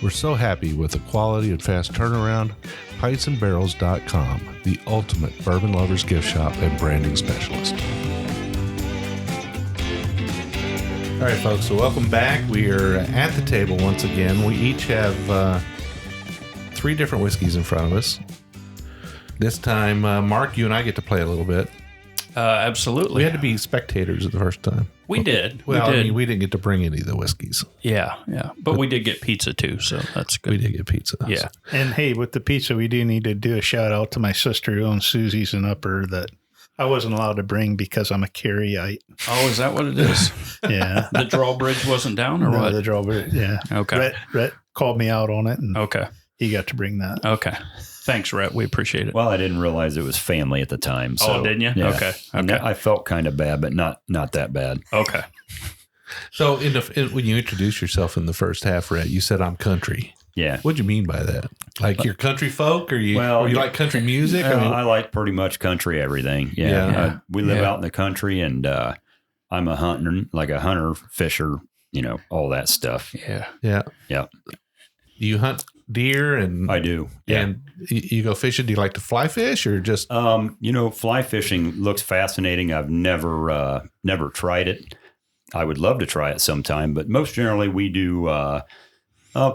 [SPEAKER 2] We're so happy with the quality and fast turnaround. Pintsandbarrels.com, the ultimate bourbon lovers gift shop and branding specialist. All right, folks, so welcome back. We are at the table once again. We each have 3 different whiskeys in front of us. This time, Mark, you and I get to play a little bit.
[SPEAKER 3] Absolutely.
[SPEAKER 2] We had to be spectators the first time.
[SPEAKER 3] We did.
[SPEAKER 2] Well,
[SPEAKER 3] we did.
[SPEAKER 2] I mean, we didn't get to bring any of the whiskeys.
[SPEAKER 3] Yeah. But we did get pizza too, so that's good.
[SPEAKER 2] We did get pizza.
[SPEAKER 3] Yeah.
[SPEAKER 5] And hey, with the pizza, we do need to do a shout out to my sister who owns Susie's in Upper that I wasn't allowed to bring because I'm a Caryite.
[SPEAKER 3] Oh, is that what it is?
[SPEAKER 5] Yeah.
[SPEAKER 3] The drawbridge wasn't down or
[SPEAKER 5] No,
[SPEAKER 3] what?
[SPEAKER 5] the drawbridge. Yeah.
[SPEAKER 3] Okay.
[SPEAKER 5] Rhett called me out on it, and
[SPEAKER 3] Okay.
[SPEAKER 5] he got to bring that.
[SPEAKER 3] Okay. Thanks, Rhett. We appreciate it.
[SPEAKER 4] Well, I didn't realize it was family at the time. So,
[SPEAKER 3] didn't you?
[SPEAKER 4] yeah.
[SPEAKER 3] Okay.
[SPEAKER 4] I felt kind of bad, but not that bad.
[SPEAKER 3] Okay.
[SPEAKER 2] So when you introduced yourself in the first half, Rhett, you said I'm country.
[SPEAKER 4] Yeah.
[SPEAKER 2] What'd you mean by that? Like you're country folk, or you like country music?
[SPEAKER 4] I like pretty much country everything. Yeah. We live out in the country, and I'm a hunter, fisher, all that stuff.
[SPEAKER 3] Yeah.
[SPEAKER 2] Yeah.
[SPEAKER 4] Yeah.
[SPEAKER 2] You hunt deer and
[SPEAKER 4] I do. Yeah.
[SPEAKER 2] And you go fishing. Do you like to fly fish or just?
[SPEAKER 4] Fly fishing looks fascinating. I've never tried it. I would love to try it sometime, but most generally we do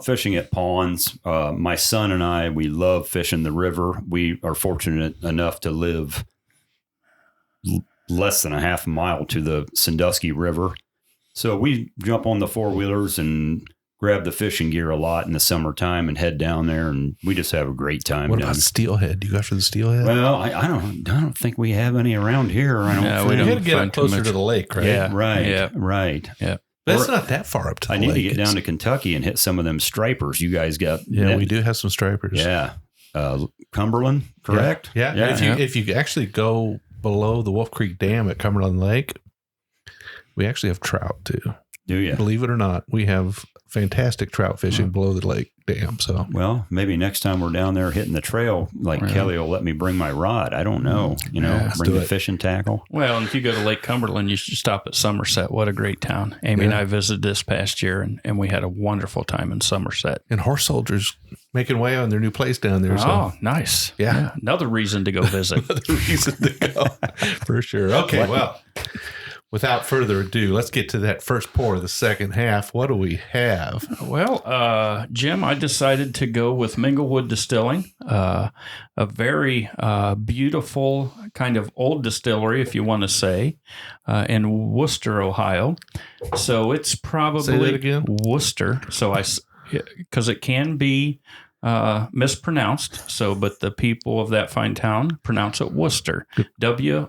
[SPEAKER 4] fishing at ponds. My son and I, we love fishing the river. We are fortunate enough to live less than a half a mile to the Sandusky River. So we jump on the 4-wheelers and grab the fishing gear a lot in the summertime and head down there, and we just have a great time.
[SPEAKER 2] What
[SPEAKER 4] down
[SPEAKER 2] about steelhead? Do you go for the steelhead?
[SPEAKER 4] Well, I don't think we have any around here. I don't.
[SPEAKER 3] Yeah,
[SPEAKER 4] think.
[SPEAKER 3] we
[SPEAKER 2] you
[SPEAKER 3] don't
[SPEAKER 2] had to get
[SPEAKER 3] find
[SPEAKER 2] up
[SPEAKER 3] too
[SPEAKER 2] closer
[SPEAKER 3] much.
[SPEAKER 2] to the lake, right?
[SPEAKER 3] Yeah.
[SPEAKER 4] Right.
[SPEAKER 3] Yeah.
[SPEAKER 4] Right.
[SPEAKER 3] Yeah.
[SPEAKER 2] That's
[SPEAKER 4] Or-
[SPEAKER 2] not that far up to the
[SPEAKER 4] I
[SPEAKER 2] lake.
[SPEAKER 4] need to get
[SPEAKER 2] It's-
[SPEAKER 4] down to Kentucky and hit some of them stripers. You guys got?
[SPEAKER 2] Yeah, we do have some stripers.
[SPEAKER 4] Yeah. Cumberland, correct?
[SPEAKER 2] Yeah. If you actually go below the Wolf Creek Dam at Cumberland Lake, we actually have trout too.
[SPEAKER 4] Do you?
[SPEAKER 2] Believe it or not, we have fantastic trout fishing below the lake dam. So
[SPEAKER 4] Well, maybe next time we're down there hitting the trail, like Kelly will let me bring my rod. I don't know.
[SPEAKER 2] let's
[SPEAKER 4] Bring
[SPEAKER 2] do
[SPEAKER 4] the
[SPEAKER 2] it.
[SPEAKER 4] fishing tackle.
[SPEAKER 3] Well, and if you go to Lake Cumberland, you should stop at Somerset. What a great town. Amy and I visited this past year, and we had a wonderful time in Somerset.
[SPEAKER 2] and horse soldiers making way on their new place down there. So
[SPEAKER 3] Oh, nice.
[SPEAKER 2] Yeah.
[SPEAKER 3] Another reason to go visit.
[SPEAKER 2] another reason to go for sure. Okay, well, without further ado, let's get to that first pour of the second half. What do we have?
[SPEAKER 3] Well, Jim, I decided to go with Minglewood Distilling, a very beautiful kind of old distillery, if you want to say, in Worcester, Ohio. So it's probably
[SPEAKER 2] Say that again?
[SPEAKER 3] Worcester. So because it can be mispronounced. So, but the people of that fine town pronounce it Worcester. Woster.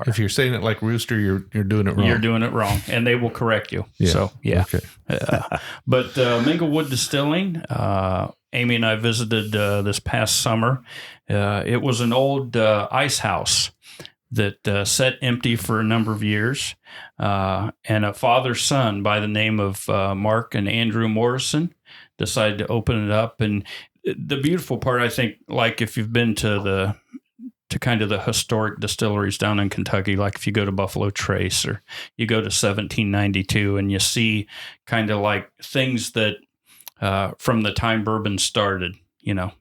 [SPEAKER 2] If you're saying it like rooster, you're doing it wrong.
[SPEAKER 3] You're doing it wrong, and they will correct you.
[SPEAKER 2] Yeah.
[SPEAKER 3] So, yeah.
[SPEAKER 2] Okay.
[SPEAKER 3] But Minglewood Distilling, Amy and I visited this past summer. It was an old ice house that sat empty for a number of years. And a father-son by the name of Mark and Andrew Morrison decided to open it up. And the beautiful part, I think, like if you've been to kind of the historic distilleries down in Kentucky, like if you go to Buffalo Trace or you go to 1792 and you see kind of like things that from the time bourbon started,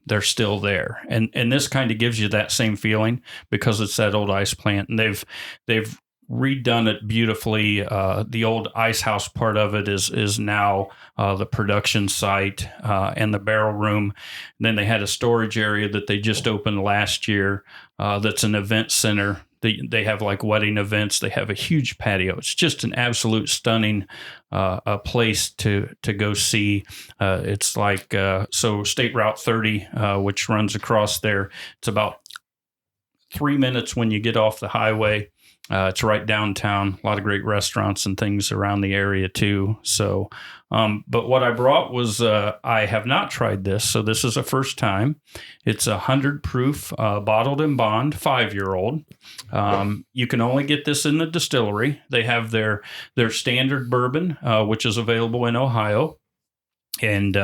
[SPEAKER 3] they're still there. And this kind of gives you that same feeling because it's that old ice plant, and they've redone it beautifully. The old ice house part of it is now the production site and the barrel room. And then they had a storage area that they just opened last year that's an event center. They have like wedding events. They have a huge patio. It's just an absolute stunning a place to go see. It's like so State Route 30, which runs across there. It's about 3 minutes when you get off the highway. It's right downtown. A lot of great restaurants and things around the area too. So, but what I brought was I have not tried this, so this is a first time. It's 100 proof, bottled in bond, 5-year-old. You can only get this in the distillery. They have their standard bourbon, which is available in Ohio, and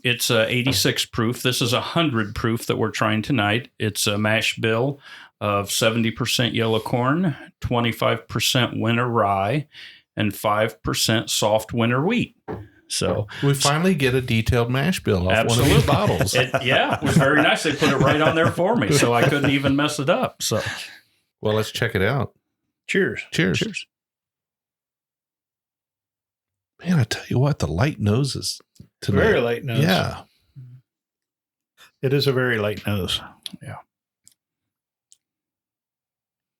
[SPEAKER 3] it's 86 proof. This is 100 proof that we're trying tonight. It's a mash bill of 70% yellow corn, 25% winter rye, and 5% soft winter wheat. So
[SPEAKER 2] We finally get a detailed mash bill off one of these bottles.
[SPEAKER 3] it was very nice. They put it right on there for me, so I couldn't even mess it up. So,
[SPEAKER 2] Well, let's check it out.
[SPEAKER 5] Cheers.
[SPEAKER 2] Cheers.
[SPEAKER 3] cheers.
[SPEAKER 2] Man, I tell you what, the light noses tonight.
[SPEAKER 5] Very light nose.
[SPEAKER 2] Yeah.
[SPEAKER 5] It is a very light nose.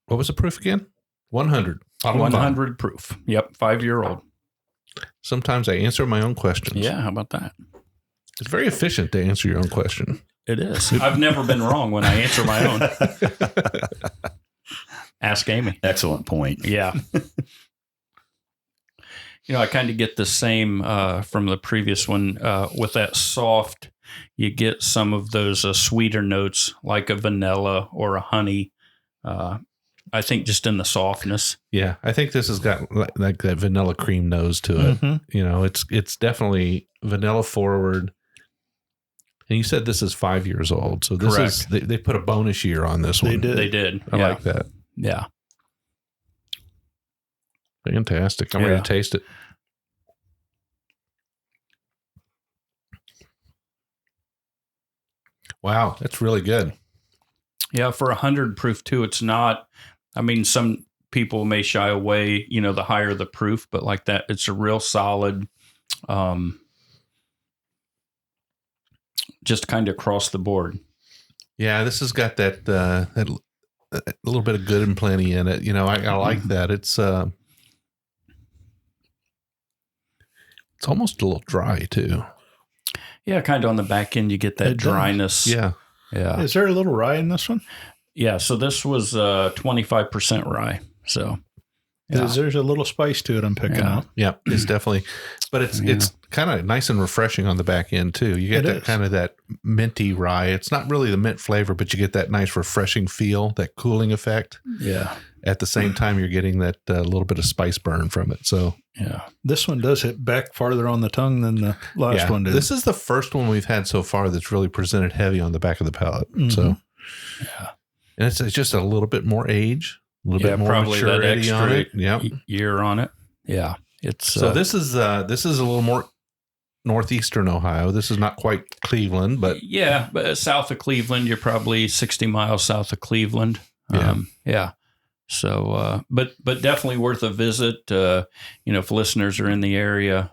[SPEAKER 2] What was the proof again? 100. Bottle in bond.
[SPEAKER 3] 100 proof. Yep, 5-year-old.
[SPEAKER 2] Sometimes I answer my own questions.
[SPEAKER 3] Yeah, how about that?
[SPEAKER 2] It's very efficient to answer your own question.
[SPEAKER 3] It is. I've never been wrong when I answer my own. Ask Amy.
[SPEAKER 4] Excellent point.
[SPEAKER 3] Yeah. I kind of get the same from the previous one with that soft. You get some of those sweeter notes like a vanilla or a honey. I think just in the softness.
[SPEAKER 2] Yeah, I think this has got like that vanilla cream nose to it.
[SPEAKER 5] Mm-hmm.
[SPEAKER 2] It's definitely vanilla forward. And you said this is 5 years old, so this
[SPEAKER 3] Correct.
[SPEAKER 2] is they put a bonus year on this
[SPEAKER 5] They
[SPEAKER 2] one.
[SPEAKER 5] did.
[SPEAKER 3] They did.
[SPEAKER 2] I like that.
[SPEAKER 3] Yeah.
[SPEAKER 2] Fantastic. I'm ready
[SPEAKER 3] Yeah.
[SPEAKER 2] to taste it. Wow, that's really good.
[SPEAKER 3] Yeah, for 100 proof too, it's not, some people may shy away, the higher the proof, but like that, it's a real solid, just kind of across the board.
[SPEAKER 2] Yeah, this has got that a little bit of good and plenty in it. I like that. It's It's almost a little dry too.
[SPEAKER 3] Yeah, kind of on the back end, you get that
[SPEAKER 5] It does.
[SPEAKER 3] dryness.
[SPEAKER 2] Yeah.
[SPEAKER 3] Yeah.
[SPEAKER 5] Is there a little rye in this one?
[SPEAKER 3] Yeah. So this was 25% rye. So yeah.
[SPEAKER 5] There's a little spice to it I'm picking
[SPEAKER 3] Yeah.
[SPEAKER 5] up.
[SPEAKER 2] Yeah, it's definitely, but it's kind of nice and refreshing on the back end too. You get
[SPEAKER 5] It
[SPEAKER 2] that
[SPEAKER 5] is.
[SPEAKER 2] kind of that minty rye. It's not really the mint flavor, but you get that nice refreshing feel, that cooling effect.
[SPEAKER 3] Yeah.
[SPEAKER 2] At the same time, you're getting that little bit of spice burn from it. So
[SPEAKER 3] Yeah.
[SPEAKER 5] This one does hit back farther on the tongue than the last one did.
[SPEAKER 2] this is the first one we've had so far that's really presented heavy on the back of the palate.
[SPEAKER 5] Mhm.
[SPEAKER 2] So
[SPEAKER 3] Yeah.
[SPEAKER 2] and it's just a little bit more age, a little bit more
[SPEAKER 3] probably that
[SPEAKER 2] maturity on it.
[SPEAKER 3] extra
[SPEAKER 2] Yep.
[SPEAKER 3] year on it. Yeah. It's
[SPEAKER 2] So this is a little more northeastern Ohio. This is not quite Cleveland, but
[SPEAKER 3] but south of Cleveland, you're probably 60 miles south of Cleveland.
[SPEAKER 2] Yeah.
[SPEAKER 3] Yeah. So, but definitely worth a visit. If listeners are in the area,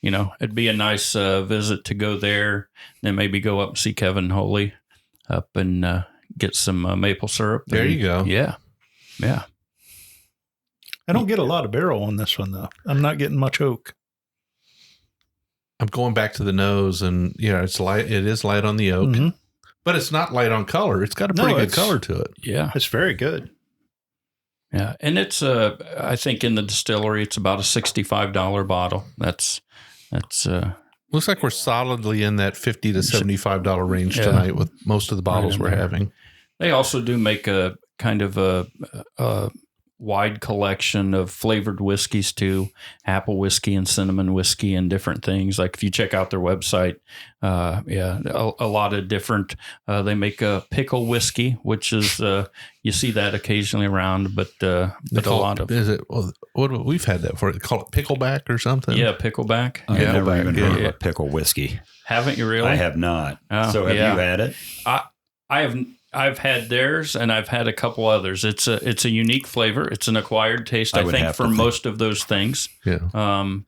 [SPEAKER 3] it'd be a nice visit to go there. Then maybe go up and see Kevin Holy up and get some maple syrup.
[SPEAKER 2] there you go.
[SPEAKER 3] Yeah. Yeah.
[SPEAKER 5] I don't get a lot of barrel on this one, though. I'm not getting much oak.
[SPEAKER 2] I'm going back to the nose, and it's light. It is light on the oak,
[SPEAKER 5] Mhm.
[SPEAKER 2] but it's not light on color. It's got a pretty good
[SPEAKER 5] it's-
[SPEAKER 2] color to it.
[SPEAKER 3] Yeah.
[SPEAKER 5] It's very good.
[SPEAKER 3] Yeah. And it's, I think in the distillery, it's about a $65 bottle. That's,
[SPEAKER 2] Looks like we're solidly in that $50 to $75 range
[SPEAKER 3] Yeah.
[SPEAKER 2] tonight with most of the bottles
[SPEAKER 3] Right in
[SPEAKER 2] we're
[SPEAKER 3] there.
[SPEAKER 2] having.
[SPEAKER 3] they also do make a kind of a wide collection of flavored whiskeys too, apple whiskey and cinnamon whiskey and different things. Like if you check out their website, a lot of different, they make a pickle whiskey, which is, you see that occasionally around, but a lot of,
[SPEAKER 2] Is it? Well, what we've had that for? They call it pickleback or something.
[SPEAKER 3] pickleback.
[SPEAKER 4] I've
[SPEAKER 3] Yeah.
[SPEAKER 4] never even heard
[SPEAKER 3] Yeah.
[SPEAKER 4] of a pickle whiskey.
[SPEAKER 3] Haven't you really?
[SPEAKER 4] I have not.
[SPEAKER 3] Oh,
[SPEAKER 4] So have
[SPEAKER 3] yeah.
[SPEAKER 4] you had it?
[SPEAKER 3] I've had theirs and I've had a couple others. It's a unique flavor. It's an acquired taste,
[SPEAKER 4] I
[SPEAKER 3] I
[SPEAKER 4] would
[SPEAKER 3] think,
[SPEAKER 4] have
[SPEAKER 3] for
[SPEAKER 4] to think.
[SPEAKER 3] most of those things.
[SPEAKER 2] Yeah.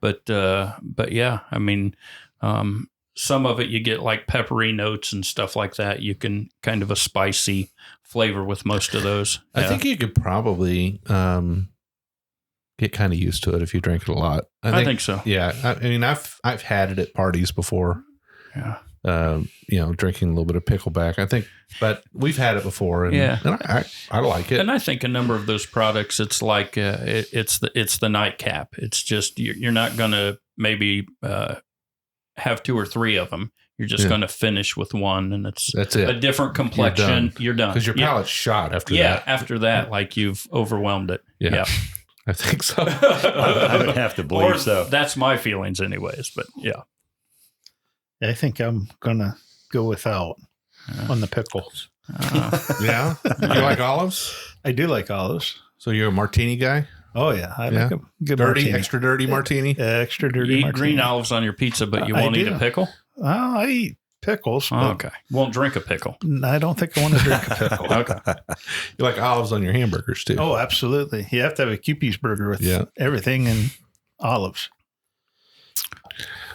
[SPEAKER 3] But yeah, I mean, some of it you get like peppery notes and stuff like that. You can kind of a spicy flavor with most of those.
[SPEAKER 2] I think you could probably get kind of used to it if you drink it a lot.
[SPEAKER 3] I think so.
[SPEAKER 2] Yeah. I mean, I've had it at parties before.
[SPEAKER 3] Yeah.
[SPEAKER 2] Drinking a little bit of pickleback. I think, but we've had it before, and,
[SPEAKER 3] Yeah.
[SPEAKER 2] and I like it.
[SPEAKER 3] And I think a number of those products, it's like it's the nightcap. It's just you're not going to maybe have two or three of them. You're just going to finish with one, and it's
[SPEAKER 2] That's it.
[SPEAKER 3] a different complexion. You're done
[SPEAKER 2] Because your palate's shot after
[SPEAKER 3] Yeah,
[SPEAKER 2] that.
[SPEAKER 3] after that, like you've overwhelmed it.
[SPEAKER 2] Yeah. I think so.
[SPEAKER 4] I would have to believe
[SPEAKER 3] Or
[SPEAKER 4] so.
[SPEAKER 3] that's my feelings, anyways. But yeah,
[SPEAKER 5] I think I'm going to go without on the pickles.
[SPEAKER 2] Yeah. You like olives?
[SPEAKER 5] I do like olives.
[SPEAKER 2] So you're a martini guy?
[SPEAKER 5] Oh, yeah. I like a good
[SPEAKER 2] Dirty,
[SPEAKER 5] martini.
[SPEAKER 2] extra dirty martini?
[SPEAKER 5] Extra dirty
[SPEAKER 3] you eat
[SPEAKER 5] martini.
[SPEAKER 3] green olives on your pizza, but you
[SPEAKER 5] I
[SPEAKER 3] won't eat
[SPEAKER 5] do.
[SPEAKER 3] a pickle.
[SPEAKER 5] Well, I eat pickles,
[SPEAKER 3] Oh,
[SPEAKER 5] but
[SPEAKER 3] okay, won't drink a pickle.
[SPEAKER 5] I don't think I want to drink a pickle.
[SPEAKER 3] Okay,
[SPEAKER 2] You like olives on your hamburgers too?
[SPEAKER 5] Oh, absolutely. You have to have a Kewpies burger with
[SPEAKER 2] Yeah.
[SPEAKER 5] everything and olives.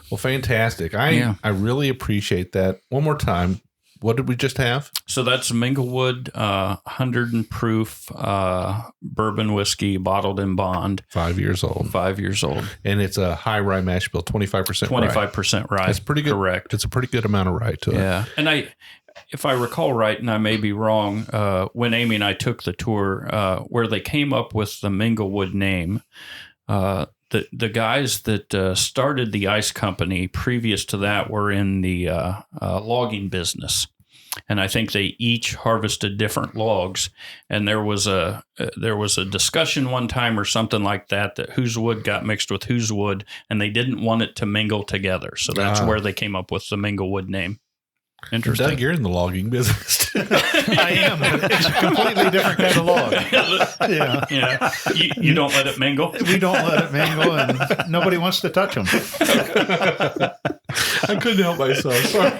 [SPEAKER 2] Well, fantastic. I really appreciate that. One more time. What did we just have?
[SPEAKER 3] so that's Minglewood 100 proof bourbon whiskey, bottled in bond,
[SPEAKER 2] 5 years old.
[SPEAKER 3] 5 years old,
[SPEAKER 2] And it's a high rye mash bill, 25% rye.
[SPEAKER 3] 25% rye.
[SPEAKER 2] That's pretty good.
[SPEAKER 3] Correct.
[SPEAKER 2] It's a pretty good amount of rye to it.
[SPEAKER 3] Yeah, and if I recall right, and I may be wrong, when Amy and I took the tour, where they came up with the Minglewood name, the guys that started the ice company previous to that were in the logging business. And I think they each harvested different logs. And there was a discussion one time or something like that whose wood got mixed with whose wood, and they didn't want it to mingle together. So that's where they came up with the Minglewood name. Interesting.
[SPEAKER 2] Doug, you're in the logging business.
[SPEAKER 5] I am. It's a completely different kind of log. Yeah.
[SPEAKER 3] Yeah, you don't let it mingle.
[SPEAKER 5] We don't let it mingle, and nobody wants to touch them.
[SPEAKER 2] I couldn't help myself. Sorry.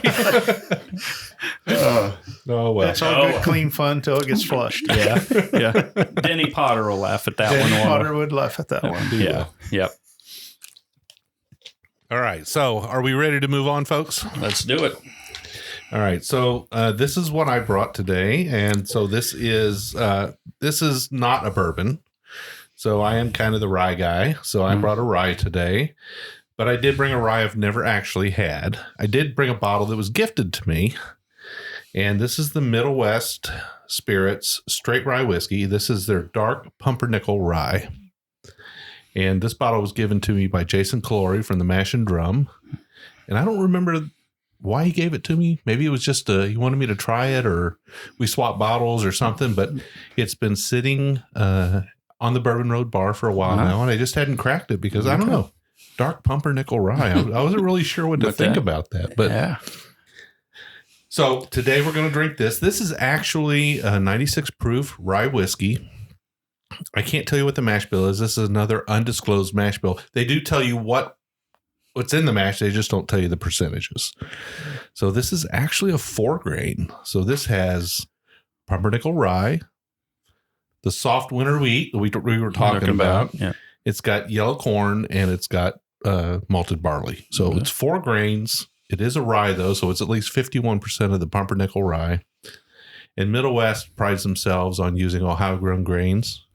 [SPEAKER 2] Oh well.
[SPEAKER 5] It's all good, clean fun till it gets flushed.
[SPEAKER 3] Yeah, yeah. Denny Potter will laugh at that
[SPEAKER 5] Danny
[SPEAKER 3] one.
[SPEAKER 5] Potter would laugh at that one.
[SPEAKER 3] Yeah, yep.
[SPEAKER 2] All right. So, are we ready to move on, folks?
[SPEAKER 3] Let's do it.
[SPEAKER 2] All right. So, this is what I brought today, and so this is not a bourbon. So, I am kind of the rye guy. So, I brought a rye today. But I did bring a rye I've never actually had. I did bring a bottle that was gifted to me. And this is the Middle West Spirits Straight Rye Whiskey. This is their Dark Pumpernickel Rye. And this bottle was given to me by Jason Calori from the Mash and Drum. And I don't remember why he gave it to me. Maybe it was just he wanted me to try it, or we swapped bottles or something. But it's been sitting on the Bourbon Road bar for a while now, and I just hadn't cracked it because I don't know. Dark Pumpernickel Rye. I wasn't really sure what to think about that. But
[SPEAKER 3] Yeah.
[SPEAKER 2] So today we're going to drink this. This is actually a 96 proof rye whiskey. I can't tell you what the mash bill is. This is another undisclosed mash bill. They do tell you what's in the mash. They just don't tell you the percentages. So this is actually a 4-grain. So this has pumpernickel rye, the soft winter wheat that we were talking about.
[SPEAKER 3] Yeah.
[SPEAKER 2] It's got yellow corn, and it's got malted barley. So it's 4 grains. It is a rye, though, so it's at least 51% of the pumpernickel rye. And Middle West prides themselves on using Ohio-grown grains.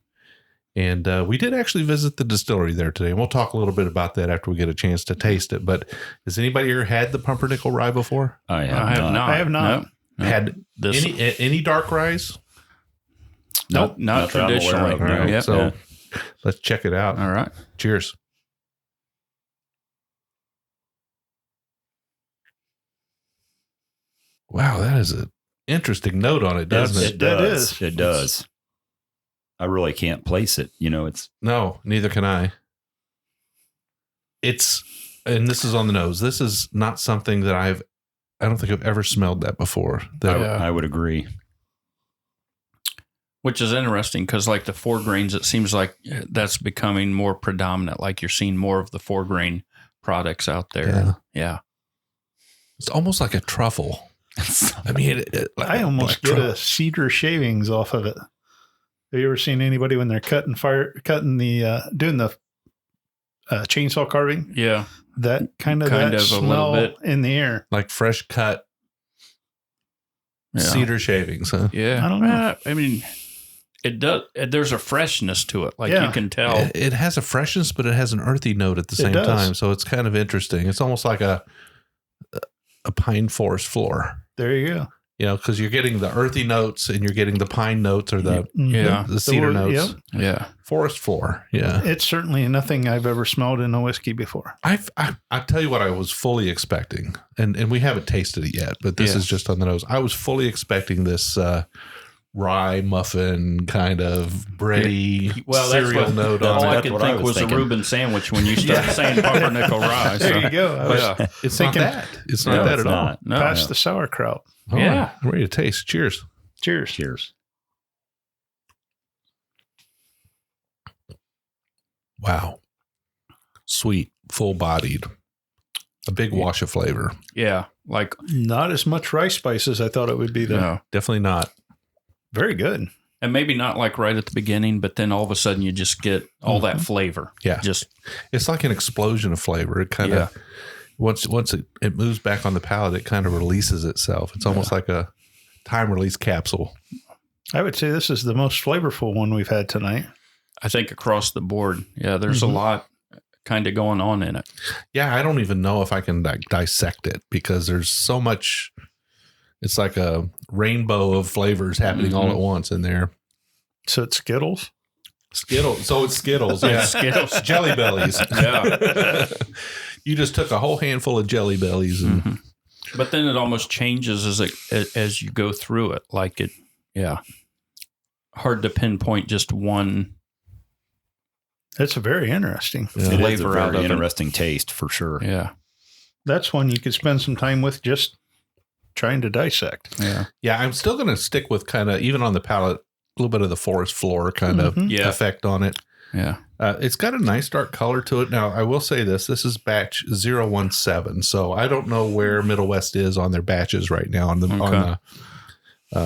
[SPEAKER 2] And we did actually visit the distillery there today, and we'll talk a little bit about that after we get a chance to taste it. But has anybody here had the pumpernickel rye before?
[SPEAKER 4] I have not.
[SPEAKER 5] I have not.
[SPEAKER 3] No.
[SPEAKER 2] Had
[SPEAKER 3] This,
[SPEAKER 2] any dark ryes?
[SPEAKER 3] nope, not
[SPEAKER 4] that I'm aware
[SPEAKER 3] traditionally.
[SPEAKER 4] of,
[SPEAKER 2] All
[SPEAKER 4] no.
[SPEAKER 2] right,
[SPEAKER 3] Yep.
[SPEAKER 2] so let's check it out.
[SPEAKER 3] All right.
[SPEAKER 2] Cheers. Wow, that is an interesting note on it, doesn't it?
[SPEAKER 5] That is.
[SPEAKER 4] It does. I really can't place it. It's
[SPEAKER 2] No, neither can I. And this is on the nose. This is not something that I don't think I've ever smelled that before.
[SPEAKER 4] I would agree.
[SPEAKER 3] Which is interesting because, like the 4 grains, it seems like that's becoming more predominant. Like you're seeing more of the 4 grain products out there. Yeah.
[SPEAKER 2] It's almost like a truffle. I mean,
[SPEAKER 5] I almost get a cedar shavings off of it. Have you ever seen anybody when they're doing the chainsaw carving?
[SPEAKER 3] Yeah.
[SPEAKER 5] That kind of
[SPEAKER 3] a
[SPEAKER 5] smell
[SPEAKER 3] little bit.
[SPEAKER 5] in the air.
[SPEAKER 2] like fresh cut
[SPEAKER 3] Yeah.
[SPEAKER 2] cedar shavings, huh?
[SPEAKER 3] Yeah.
[SPEAKER 5] I don't know.
[SPEAKER 3] I mean, it does. There's a freshness to it. Like
[SPEAKER 5] Yeah.
[SPEAKER 3] you can tell.
[SPEAKER 2] It has a freshness, but it has an earthy note at the same
[SPEAKER 5] does.
[SPEAKER 2] time. So it's kind of interesting. It's almost like a pine forest floor.
[SPEAKER 5] There you go.
[SPEAKER 2] Because you're getting the earthy notes and you're getting the pine notes or the
[SPEAKER 3] Yeah.
[SPEAKER 2] the cedar
[SPEAKER 5] wood,
[SPEAKER 2] notes.
[SPEAKER 5] yep.
[SPEAKER 3] Yeah.
[SPEAKER 2] Forest floor. Yeah.
[SPEAKER 5] It's certainly nothing I've ever smelled in a whiskey before.
[SPEAKER 2] I tell you what I was fully expecting, and we haven't tasted it yet, but this
[SPEAKER 3] Yeah.
[SPEAKER 2] is just on the nose. I was fully expecting this rye muffin kind of bready
[SPEAKER 3] Well, that's
[SPEAKER 2] cereal
[SPEAKER 3] what,
[SPEAKER 2] note
[SPEAKER 3] all
[SPEAKER 2] on
[SPEAKER 3] I
[SPEAKER 2] it.
[SPEAKER 3] could
[SPEAKER 4] what I
[SPEAKER 3] think
[SPEAKER 4] was
[SPEAKER 3] was
[SPEAKER 4] thinking.
[SPEAKER 3] a Reuben sandwich when you started saying pumpernickel rye.
[SPEAKER 5] There
[SPEAKER 3] So.
[SPEAKER 5] you go. I was
[SPEAKER 3] Yeah.
[SPEAKER 2] It's
[SPEAKER 5] thinking-
[SPEAKER 2] not that. It's not
[SPEAKER 3] No,
[SPEAKER 2] that
[SPEAKER 4] it's
[SPEAKER 2] at all.
[SPEAKER 4] not.
[SPEAKER 3] No.
[SPEAKER 5] past the sauerkraut.
[SPEAKER 2] All
[SPEAKER 3] Yeah.
[SPEAKER 2] right, I'm ready to taste. Cheers.
[SPEAKER 5] Cheers.
[SPEAKER 4] Cheers.
[SPEAKER 2] Wow. Sweet, full bodied, a big wash of flavor.
[SPEAKER 3] Yeah. Like,
[SPEAKER 5] Not as much rice spice as I thought it would be, though.
[SPEAKER 3] no.
[SPEAKER 2] Definitely not.
[SPEAKER 5] Very good.
[SPEAKER 3] And maybe not like right at the beginning, but then all of a sudden you just get all that flavor.
[SPEAKER 2] Yeah.
[SPEAKER 3] Just,
[SPEAKER 2] It's like an explosion of flavor. It kind of, once it moves back on the palate, it kind of releases itself. It's almost like a time release capsule.
[SPEAKER 5] I would say this is the most flavorful one we've had tonight.
[SPEAKER 3] I think across the board. Yeah. There's a lot kind of going on in it.
[SPEAKER 2] Yeah, I don't even know if I can dissect it because there's so much. It's like a rainbow of flavors happening all at once in there.
[SPEAKER 5] So it's Skittles.
[SPEAKER 2] Skittles. So it's Skittles. Yeah.
[SPEAKER 3] Skittles.
[SPEAKER 2] Jelly Bellies.
[SPEAKER 3] Yeah.
[SPEAKER 2] You just took a whole handful of Jelly Bellies. And
[SPEAKER 3] But then it almost changes as you go through it. Like it, yeah. Hard to pinpoint just one.
[SPEAKER 5] That's very interesting.
[SPEAKER 2] Yeah.
[SPEAKER 4] It is a
[SPEAKER 3] Flavor out
[SPEAKER 4] very
[SPEAKER 3] of it.
[SPEAKER 4] interesting taste for sure.
[SPEAKER 3] Yeah.
[SPEAKER 5] That's one you could spend some time with just trying to dissect.
[SPEAKER 3] Yeah.
[SPEAKER 2] Yeah, I'm still going to stick with kind of, even on the palate, a little bit of the forest floor kind of
[SPEAKER 3] Yeah.
[SPEAKER 2] effect on it.
[SPEAKER 3] Yeah.
[SPEAKER 2] It's got a nice dark color to it. Now, I will say this is batch 017. So I don't know where Middle West is on their batches right now on the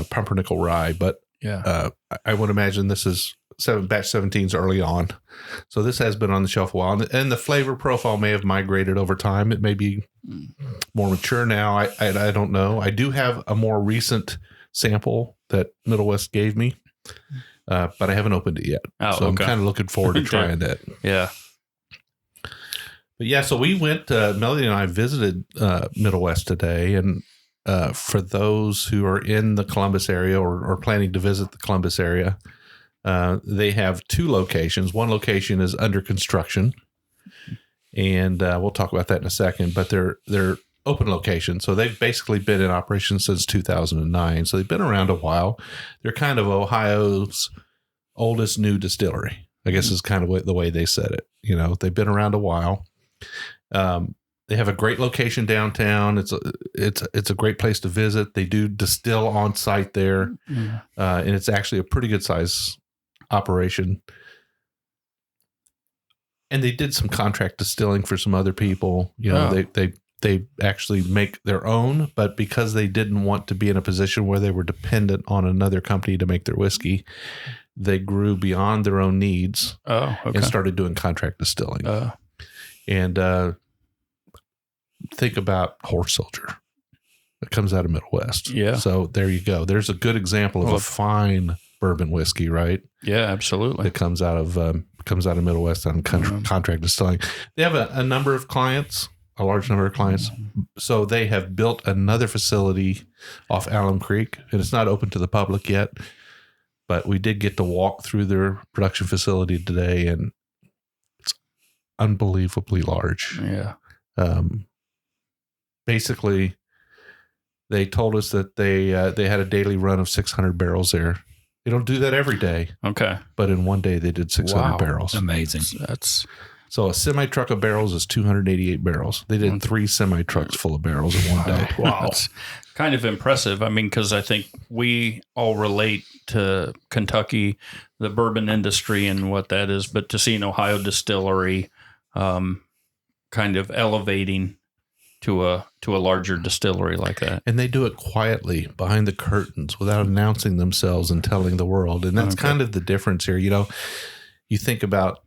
[SPEAKER 2] pumpernickel rye, but
[SPEAKER 3] Yeah.
[SPEAKER 2] I would imagine this is batch 17's early on. So this has been on the shelf a while. And the flavor profile may have migrated over time. It may be more mature now. I don't know. I do have a more recent sample that Middle West gave me, but I haven't opened it yet.
[SPEAKER 3] Oh,
[SPEAKER 2] so I'm
[SPEAKER 3] okay.
[SPEAKER 2] kind of looking forward to trying that.
[SPEAKER 3] Yeah.
[SPEAKER 2] But yeah, so we went, Melody and I visited Middle West today. And for those who are in the Columbus area or planning to visit the Columbus area, they have 2 locations. One location is under construction, and we'll talk about that in a second, but they're open locations. So they've basically been in operation since 2009. So they've been around a while. They're kind of Ohio's oldest new distillery, I guess is kind of the way they said it. You know, they've been around a while. They have a great location downtown. It's a great place to visit. They do distill on site there, and it's actually a pretty good size operation. And they did some contract distilling for some other people. You know, they actually make their own, but because they didn't want to be in a position where they were dependent on another company to make their whiskey, they grew beyond their own needs and started doing contract distilling. And think about Horse Soldier. It comes out of Middle West. Yeah. So there you go. There's a good example of a fine bourbon whiskey, right?
[SPEAKER 3] Yeah, absolutely.
[SPEAKER 2] That comes out of Middle West on contract distilling. They have a number of clients, a large number of clients. So they have built another facility off Alum Creek, and it's not open to the public yet. But we did get to walk through their production facility today, and it's unbelievably large.
[SPEAKER 3] Yeah.
[SPEAKER 2] Basically, they told us that they had a daily run of 600 barrels there. They don't do that every day.
[SPEAKER 3] Okay.
[SPEAKER 2] But in one day, they did 600 barrels.
[SPEAKER 6] Amazing.
[SPEAKER 2] So a semi-truck of barrels is 288 barrels. They did 3 semi-trucks full of barrels in one day.
[SPEAKER 3] Wow. That's kind of impressive. I mean, because I think we all relate to Kentucky, the bourbon industry and what that is, but to see an Ohio distillery kind of elevating to a larger distillery like that.
[SPEAKER 2] And they do it quietly behind the curtains without announcing themselves and telling the world. And that's kind of the difference here. You know, you think about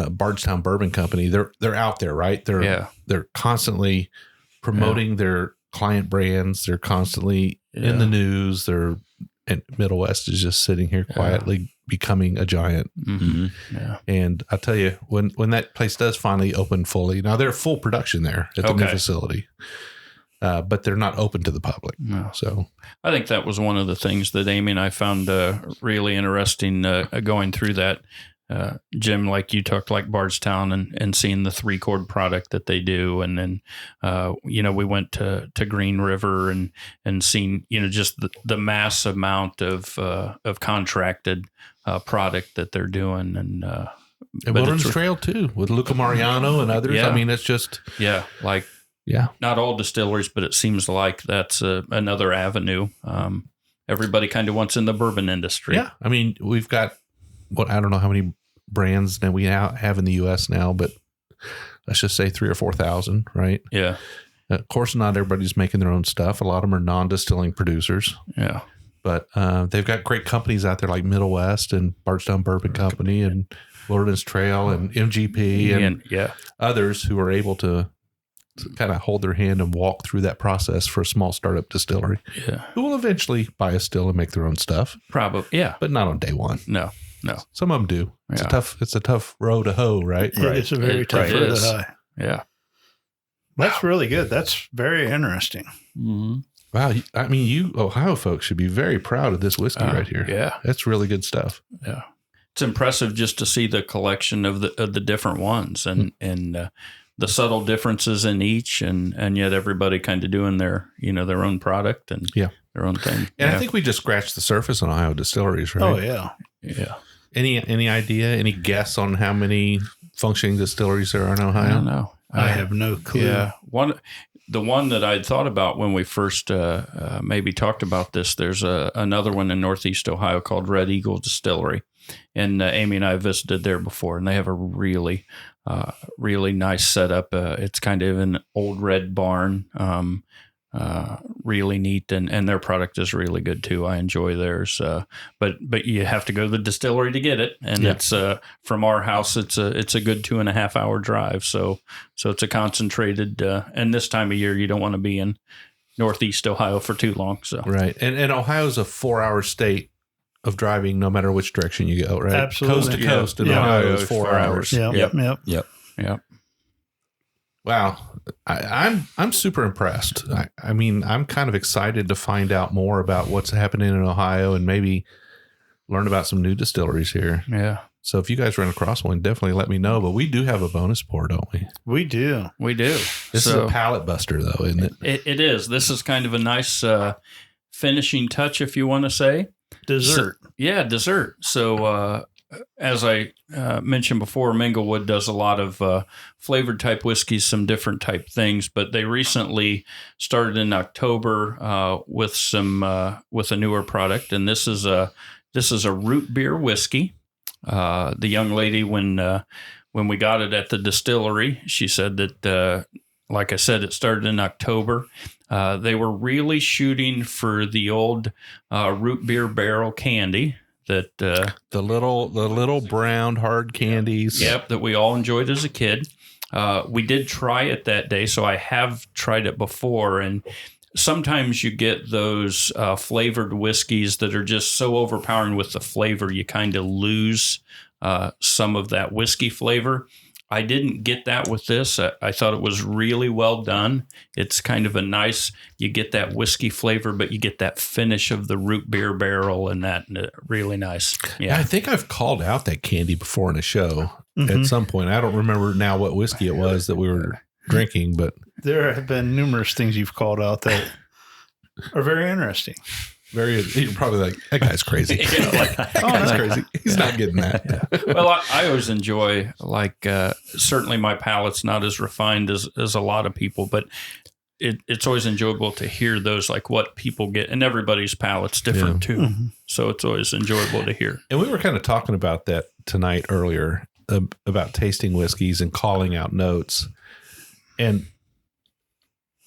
[SPEAKER 2] Bardstown Bourbon Company, they're out there, right? They're constantly promoting their client brands. They're constantly in the news. And Middle West is just sitting here quietly becoming a giant.
[SPEAKER 3] Mm-hmm. Yeah.
[SPEAKER 2] And I tell you, when that place does finally open fully, now they're full production there at the new facility, but they're not open to the public.
[SPEAKER 3] No.
[SPEAKER 2] So
[SPEAKER 3] I think that was one of the things that Amy and I found really interesting going through that. Jim, like you talked like Bardstown and seeing the 3-chord product that they do. And then, we went to Green River and seen, just the mass amount of contracted product that they're doing. And
[SPEAKER 2] Wilderness Trail too, with Luca Mariano and others.
[SPEAKER 3] Yeah.
[SPEAKER 2] I mean, it's just,
[SPEAKER 3] not all distilleries, but it seems like that's another avenue. Everybody kind of wants in the bourbon industry.
[SPEAKER 2] Yeah. I mean, we've got, I don't know how many brands that we have in the U.S. now, but let's just say 3,000 or 4,000, right?
[SPEAKER 3] Yeah.
[SPEAKER 2] Of course, not everybody's making their own stuff. A lot of them are non-distilling producers.
[SPEAKER 3] Yeah.
[SPEAKER 2] But they've got great companies out there like Middle West and Bardstown Bourbon Company and Wilderness Trail and MGP and others who are able to kind of hold their hand and walk through that process for a small startup distillery.
[SPEAKER 3] Yeah.
[SPEAKER 2] Who will eventually buy a still and make their own stuff.
[SPEAKER 3] Probably. Yeah.
[SPEAKER 2] But not on day one.
[SPEAKER 3] No.
[SPEAKER 2] Some of them do. It's a tough row to hoe, right?
[SPEAKER 5] It's a very tough row to hoe.
[SPEAKER 3] Yeah.
[SPEAKER 5] That's really good. That's very interesting.
[SPEAKER 3] Mm-hmm.
[SPEAKER 2] Wow. I mean, you Ohio folks should be very proud of this whiskey right here.
[SPEAKER 3] Yeah.
[SPEAKER 2] That's really good stuff.
[SPEAKER 3] Yeah. It's impressive just to see the collection of the different ones and the subtle differences in each and yet everybody kind of doing their own product and their own thing.
[SPEAKER 2] And I think we just scratched the surface on Ohio distilleries, right?
[SPEAKER 5] Oh, yeah.
[SPEAKER 3] Yeah.
[SPEAKER 2] Any idea, any guess on how many functioning distilleries there are in Ohio?
[SPEAKER 3] I don't know.
[SPEAKER 5] I have no clue.
[SPEAKER 3] Yeah. The one that I'd thought about when we first maybe talked about this, there's another one in Northeast Ohio called Red Eagle Distillery. And Amy and I visited there before, and they have a really, really nice setup. It's kind of an old red barn, really neat, and their product is really good too. I enjoy theirs, but you have to go to the distillery to get it, and it's from our house. It's a good 2.5 hour drive, so it's a concentrated. And this time of year, you don't want to be in Northeast Ohio for too long. So
[SPEAKER 2] right, and Ohio's a 4-hour state of driving, no matter which direction you go. Right,
[SPEAKER 5] absolutely,
[SPEAKER 2] coast to coast, and Ohio is 4 hours.
[SPEAKER 5] Yep.
[SPEAKER 3] Yeah.
[SPEAKER 2] Wow. I'm super impressed. I mean, I'm kind of excited to find out more about what's happening in Ohio and maybe learn about some new distilleries here.
[SPEAKER 3] Yeah.
[SPEAKER 2] So if you guys run across one, definitely let me know. But we do have a bonus pour, don't we?
[SPEAKER 5] We do.
[SPEAKER 3] We do.
[SPEAKER 2] This is a palate buster, though, isn't it?
[SPEAKER 3] It is. This is kind of a nice finishing touch, if you want to say.
[SPEAKER 5] Dessert.
[SPEAKER 3] Dessert. So as I mentioned before, Minglewood does a lot of flavored type whiskeys, some different type things, but they recently started in October with a newer product, and this is a root beer whiskey. The young lady, when we got it at the distillery, she said that, like I said, it started in October. They were really shooting for the old root beer barrel candy that
[SPEAKER 2] the little brown hard candies.
[SPEAKER 3] Yep, that we all enjoyed as a kid. We did try it that day, so I have tried it before, and sometimes you get those flavored whiskeys that are just so overpowering with the flavor, you kind of lose some of that whiskey flavor. I didn't get that with this. I thought it was really well done. It's kind of a nice, you get that whiskey flavor, but you get that finish of the root beer barrel and that really nice. Yeah.
[SPEAKER 2] I think I've called out that candy before in a show at some point. I don't remember now what whiskey it was that we were drinking, but
[SPEAKER 5] there have been numerous things you've called out that are very interesting.
[SPEAKER 2] You're probably like, that guy's crazy. That guy's crazy. He's not getting that.
[SPEAKER 3] Yeah. Well, I always enjoy, certainly my palate's not as refined as a lot of people, but it's always enjoyable to hear those, like what people get, and everybody's palate's different too. Mm-hmm. So it's always enjoyable to hear.
[SPEAKER 2] And we were kind of talking about that tonight earlier, about tasting whiskeys and calling out notes. And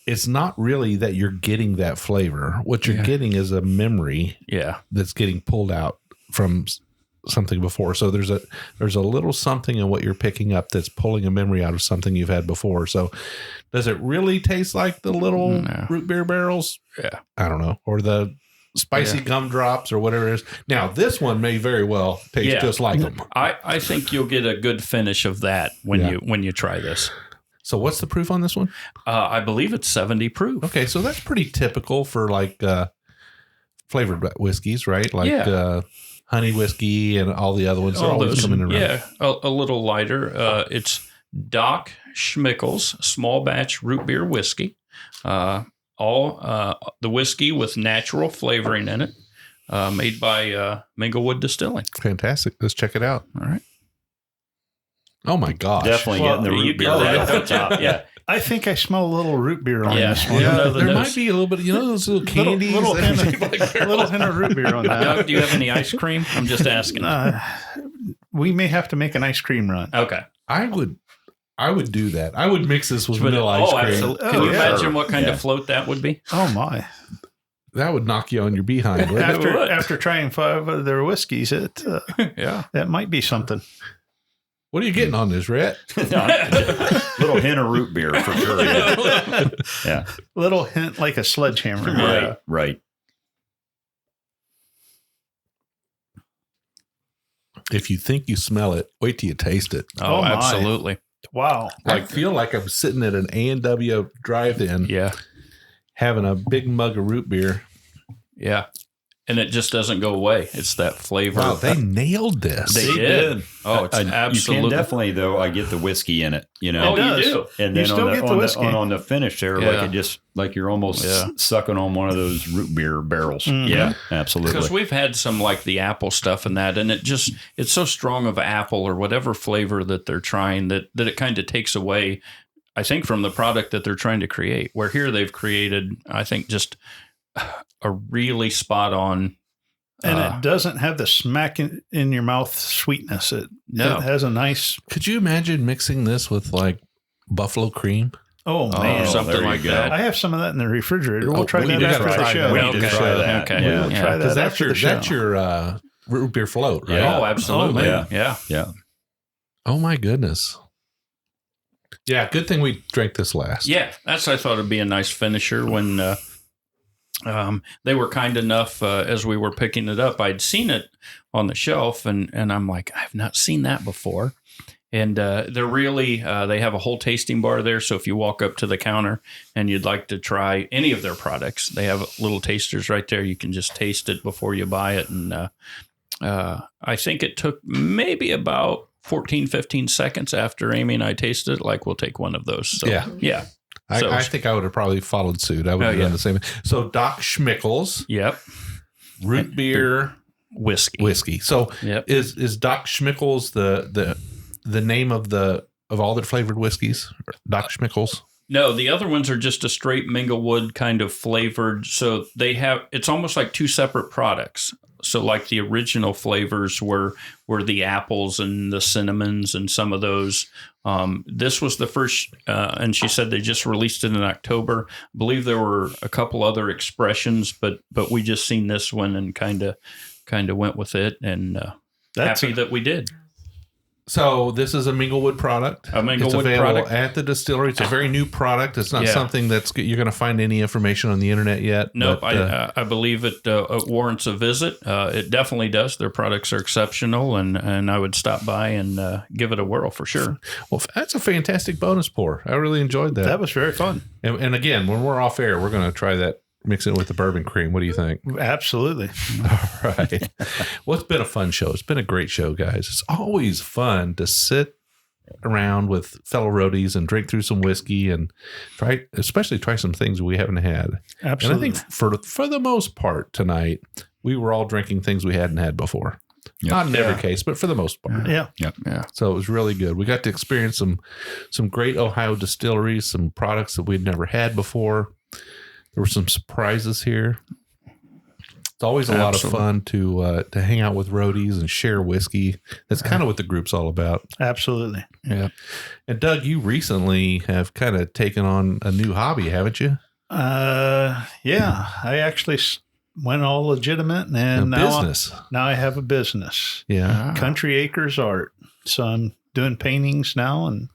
[SPEAKER 2] it's not really that you're getting that flavor. What you're getting is a memory that's getting pulled out from something before. So there's a little something in what you're picking up that's pulling a memory out of something you've had before. So does it really taste like the little root beer barrels?
[SPEAKER 3] Yeah.
[SPEAKER 2] I don't know. Or the spicy gumdrops or whatever it is. Now, this one may very well taste just like them.
[SPEAKER 3] I think you'll get a good finish of that when you try this.
[SPEAKER 2] So what's the proof on this one?
[SPEAKER 3] I believe it's 70 proof.
[SPEAKER 2] Okay, so that's pretty typical for flavored whiskeys, right? Like honey whiskey and all the other ones. They're always coming around.
[SPEAKER 3] Yeah, a little lighter. It's Doc Schmickel's small batch root beer whiskey. All the whiskey with natural flavoring in it, made by Minglewood Distilling.
[SPEAKER 2] Fantastic. Let's check it out.
[SPEAKER 3] All right.
[SPEAKER 2] Oh my gosh!
[SPEAKER 4] Definitely getting the root beer right off the top. Yeah,
[SPEAKER 5] I think I smell a little root beer on this one.
[SPEAKER 2] Yeah, there might be a little bit. Those little candies,
[SPEAKER 5] little hint of root beer on that.
[SPEAKER 3] Doug, do you have any ice cream? I'm just asking.
[SPEAKER 5] We may have to make an ice cream run.
[SPEAKER 3] Okay,
[SPEAKER 2] I would do that. I would mix this with vanilla ice cream.
[SPEAKER 3] Absolutely. Can you imagine what kind of float that would be?
[SPEAKER 5] Oh my!
[SPEAKER 2] That would knock you on your behind.
[SPEAKER 5] After trying 5 of their whiskeys, that might be something.
[SPEAKER 2] What are you getting on this, Rhett?
[SPEAKER 4] Little hint of root beer for sure. Yeah.
[SPEAKER 5] Little hint like a sledgehammer.
[SPEAKER 4] Right.
[SPEAKER 2] If you think you smell it, wait till you taste it.
[SPEAKER 3] Oh absolutely.
[SPEAKER 5] Wow.
[SPEAKER 2] I feel like I'm sitting at an A&W drive-in.
[SPEAKER 3] Yeah.
[SPEAKER 2] Having a big mug of root beer.
[SPEAKER 3] Yeah. And it just doesn't go away. It's that flavor.
[SPEAKER 2] Wow, they nailed this.
[SPEAKER 3] They did. Oh, it's absolutely.
[SPEAKER 4] You can definitely, though, I get the whiskey in it,
[SPEAKER 3] Oh, you do.
[SPEAKER 4] And then on the finish there, like you're almost sucking on one of those root beer barrels.
[SPEAKER 3] Mm-hmm. Yeah,
[SPEAKER 4] absolutely.
[SPEAKER 3] Because we've had some like the apple stuff and that, and it's so strong of apple or whatever flavor that they're trying that it kind of takes away, I think, from the product that they're trying to create. Where here they've created, I think, just a really spot on.
[SPEAKER 5] And it doesn't have the smack in your mouth sweetness. It has a nice.
[SPEAKER 2] Could you imagine mixing this with like buffalo cream?
[SPEAKER 5] Oh man,
[SPEAKER 3] something like that.
[SPEAKER 5] I have some of that in the refrigerator. We'll try that after the show.
[SPEAKER 4] We need to try that.
[SPEAKER 3] Okay.
[SPEAKER 5] We'll try that after the show.
[SPEAKER 2] That's your root beer float, right?
[SPEAKER 3] Yeah. Oh, absolutely.
[SPEAKER 4] Yeah.
[SPEAKER 2] Oh my goodness. Yeah, good thing we drank this last.
[SPEAKER 3] Yeah, I thought it'd be a nice finisher when they were kind enough as we were picking it up. I'd seen it on the shelf, and I'm like, I have not seen that before. And they're really, they have a whole tasting bar there. So if you walk up to the counter and you'd like to try any of their products, they have little tasters right there. You can just taste it before you buy it. And I think it took maybe about 14, 15 seconds after Amy and I tasted it, like we'll take one of those. So, yeah.
[SPEAKER 2] I think I would have probably followed suit. I would have done the same. So Doc Schmickel's.
[SPEAKER 3] Yep.
[SPEAKER 2] Root beer. Whiskey. So is Doc Schmickel's the name of all the flavored whiskeys? Doc Schmickel's?
[SPEAKER 3] No, the other ones are just a straight Minglewood kind of flavored. So it's almost like two separate products. So like the original flavors were the apples and the cinnamons and some of those. This was the first, and she said they just released it in October. I believe there were a couple other expressions, but we just seen this one and kind of went with it, and happy that we did.
[SPEAKER 2] So this is a Minglewood product.
[SPEAKER 3] A Minglewood
[SPEAKER 2] it's available
[SPEAKER 3] product
[SPEAKER 2] at the distillery. It's a very new product. It's not something you're going to find any information on the internet yet.
[SPEAKER 3] Nope. I believe it warrants a visit. It definitely does. Their products are exceptional, and I would stop by and give it a whirl for sure.
[SPEAKER 2] Well, that's a fantastic bonus pour. I really enjoyed that.
[SPEAKER 5] That was very fun.
[SPEAKER 2] And again, when we're off air, we're going to try that. Mix it with the bourbon cream. What do you think?
[SPEAKER 5] Absolutely.
[SPEAKER 2] All right. Well, it's been a fun show. It's been a great show, guys. It's always fun to sit around with fellow roadies and drink through some whiskey and especially try some things we haven't had.
[SPEAKER 5] Absolutely.
[SPEAKER 2] And I think for the most part tonight, we were all drinking things we hadn't had before. Yep. Not in every case, but for the most part.
[SPEAKER 5] Yeah.
[SPEAKER 2] So it was really good. We got to experience some great Ohio distilleries, some products that we'd never had before. There were some surprises here. It's always a lot of fun to hang out with roadies and share whiskey. That's kind of what the group's all about.
[SPEAKER 5] Absolutely.
[SPEAKER 2] Yeah. And Doug, you recently have kind of taken on a new hobby, haven't you?
[SPEAKER 5] Yeah. I actually went all legitimate, and now I have a business.
[SPEAKER 2] Yeah.
[SPEAKER 5] Country Acres Art. So I'm doing paintings now and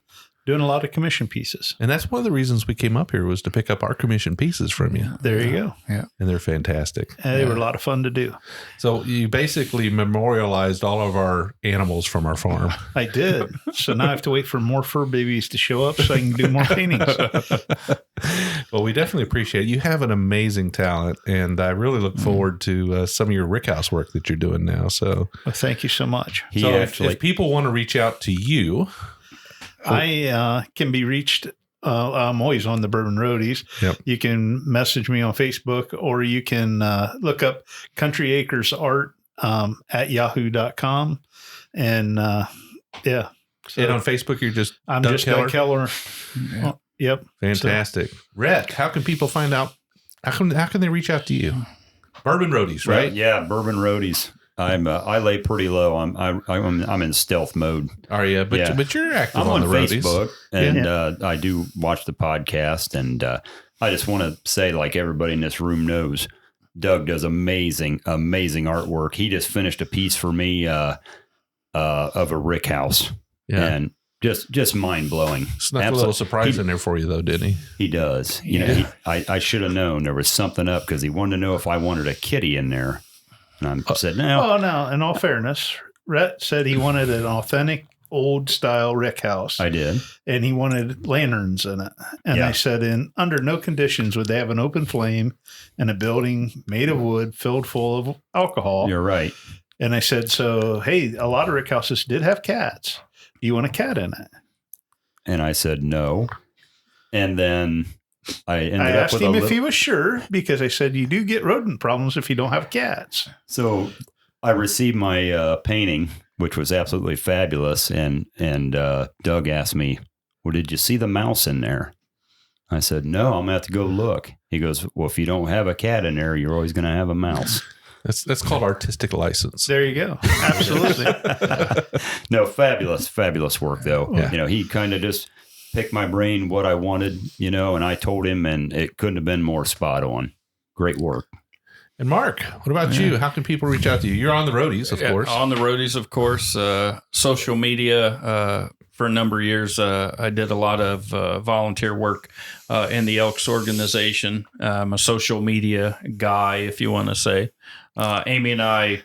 [SPEAKER 5] doing a lot of commission pieces.
[SPEAKER 2] And that's one of the reasons we came up here was to pick up our commission pieces from you.
[SPEAKER 5] There you go.
[SPEAKER 2] Yeah. And they're fantastic.
[SPEAKER 5] And they were a lot of fun to do.
[SPEAKER 2] So you basically memorialized all of our animals from our farm.
[SPEAKER 5] I did. So now I have to wait for more fur babies to show up so I can do more paintings.
[SPEAKER 2] Well, we definitely appreciate it. You have an amazing talent, and I really look forward to some of your rickhouse work that you're doing now. So
[SPEAKER 5] well, thank you so much.
[SPEAKER 2] If people want to reach out to you,
[SPEAKER 5] I can be reached. I'm always on the Bourbon Roadies.
[SPEAKER 2] Yep.
[SPEAKER 5] You can message me on Facebook, or you can look up Country Acres Art at yahoo.com. And yeah. So
[SPEAKER 2] and on Facebook, you're just
[SPEAKER 5] I'm
[SPEAKER 2] Doug
[SPEAKER 5] just
[SPEAKER 2] Keller?
[SPEAKER 5] Doug Keller.
[SPEAKER 2] Yeah.
[SPEAKER 5] Yep.
[SPEAKER 2] Fantastic. Rhett, how can people find out? How can they reach out to you? Bourbon Roadies, right?
[SPEAKER 4] Yeah, Bourbon Roadies. I lay pretty low. I'm in stealth mode.
[SPEAKER 2] Are you? But you're active
[SPEAKER 4] I'm
[SPEAKER 2] on the
[SPEAKER 4] Facebook,
[SPEAKER 2] roadies.
[SPEAKER 4] and I do watch the podcast. And I just want to say, like everybody in this room knows, Doug does amazing artwork. He just finished a piece for me of a rick house, and just mind blowing.
[SPEAKER 2] Snuck a little surprise in there for you, though, didn't he?
[SPEAKER 4] He does. You know, I should have known there was something up because he wanted to know if I wanted a kitty in there. And I said, no.
[SPEAKER 5] Well, no, in all fairness, Rhett said he wanted an authentic old style rick house.
[SPEAKER 4] I did.
[SPEAKER 5] And he wanted lanterns in it. And I said, under no conditions would they have an open flame in a building made of wood filled full of alcohol.
[SPEAKER 4] You're right.
[SPEAKER 5] And I said, so, hey, a lot of rick houses did have cats. Do you want a cat in it?
[SPEAKER 4] And I said, no. And then I
[SPEAKER 5] asked him if he was sure, because I said, you do get rodent problems if you don't have cats.
[SPEAKER 4] So I received my painting, which was absolutely fabulous. And Doug asked me, well, did you see the mouse in there? I said, no, I'm going to have to go look. He goes, well, if you don't have a cat in there, you're always going to have a mouse.
[SPEAKER 2] That's called artistic license.
[SPEAKER 5] There you go. Absolutely.
[SPEAKER 4] No, fabulous work, though. Yeah. You know, he kind of just picked my brain what I wanted, you know, and I told him, and it couldn't have been more spot on. Great work.
[SPEAKER 2] And Mark, what about you? How can people reach out to you? You're on the roadies, of course.
[SPEAKER 3] On the roadies, of course. Social media. For a number of years, I did a lot of volunteer work in the Elks organization. I'm a social media guy, if you want to say. Amy and I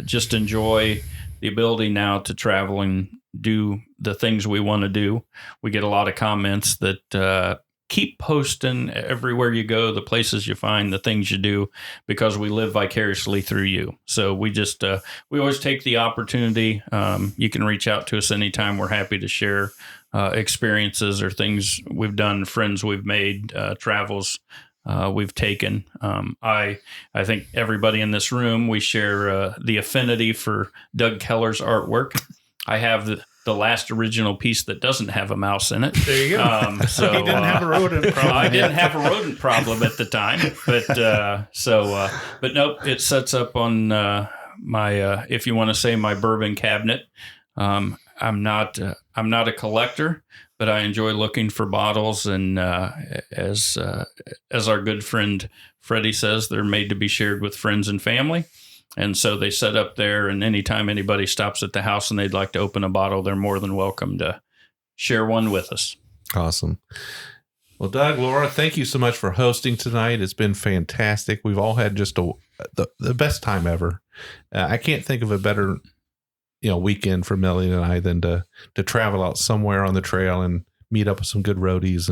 [SPEAKER 3] just enjoy the ability now to travel and do the things we want to do. We get a lot of comments that keep posting everywhere you go, the places you find, the things you do, because we live vicariously through you. So we just we always take the opportunity. You can reach out to us anytime. We're happy to share experiences or things we've done, friends we've made, travels we've taken. I think everybody in this room, we share the affinity for Doug Keller's artwork. I have the last original piece that doesn't have a mouse in it.
[SPEAKER 5] There you go.
[SPEAKER 3] So
[SPEAKER 5] He didn't have a rodent problem.
[SPEAKER 3] I didn't have a rodent problem at the time, but nope, it sets up on my if you want to say my bourbon cabinet. I'm not a collector, but I enjoy looking for bottles, and as our good friend Freddie says, they're made to be shared with friends and family. And so they set up there, and anytime anybody stops at the house and they'd like to open a bottle, they're more than welcome to share one with us.
[SPEAKER 2] Awesome. Well, Doug, Laura, thank you so much for hosting tonight. It's been fantastic. We've all had just the best time ever. I can't think of a better weekend for Melody and I than to travel out somewhere on the trail and meet up with some good roadies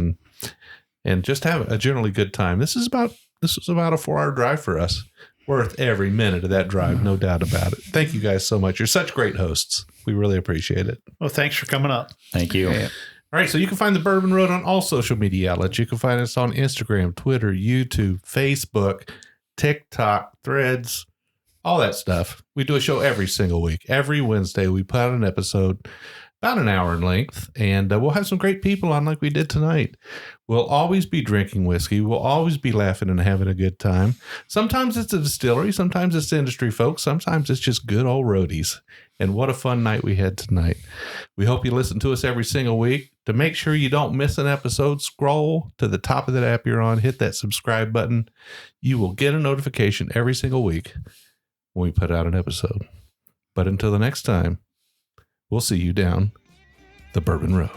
[SPEAKER 2] and just have a generally good time. This was about a 4-hour drive for us. Worth every minute of that drive, no doubt about it. Thank you guys so much. You're such great hosts. We really appreciate it.
[SPEAKER 5] Well, thanks for coming up.
[SPEAKER 4] Thank you.
[SPEAKER 2] All right, so you can find the Bourbon Road on all social media outlets. You can find us on Instagram, Twitter, YouTube, Facebook, TikTok, Threads, all that stuff. We do a show every single week. Every Wednesday, we put out an episode about an hour in length, and we'll have some great people on like we did tonight. We'll always be drinking whiskey. We'll always be laughing and having a good time. Sometimes it's a distillery. Sometimes it's industry folks. Sometimes it's just good old roadies. And what a fun night we had tonight. We hope you listen to us every single week. To make sure you don't miss an episode, scroll to the top of that app you're on, hit that subscribe button. You will get a notification every single week when we put out an episode. But until the next time, we'll see you down the Bourbon Road.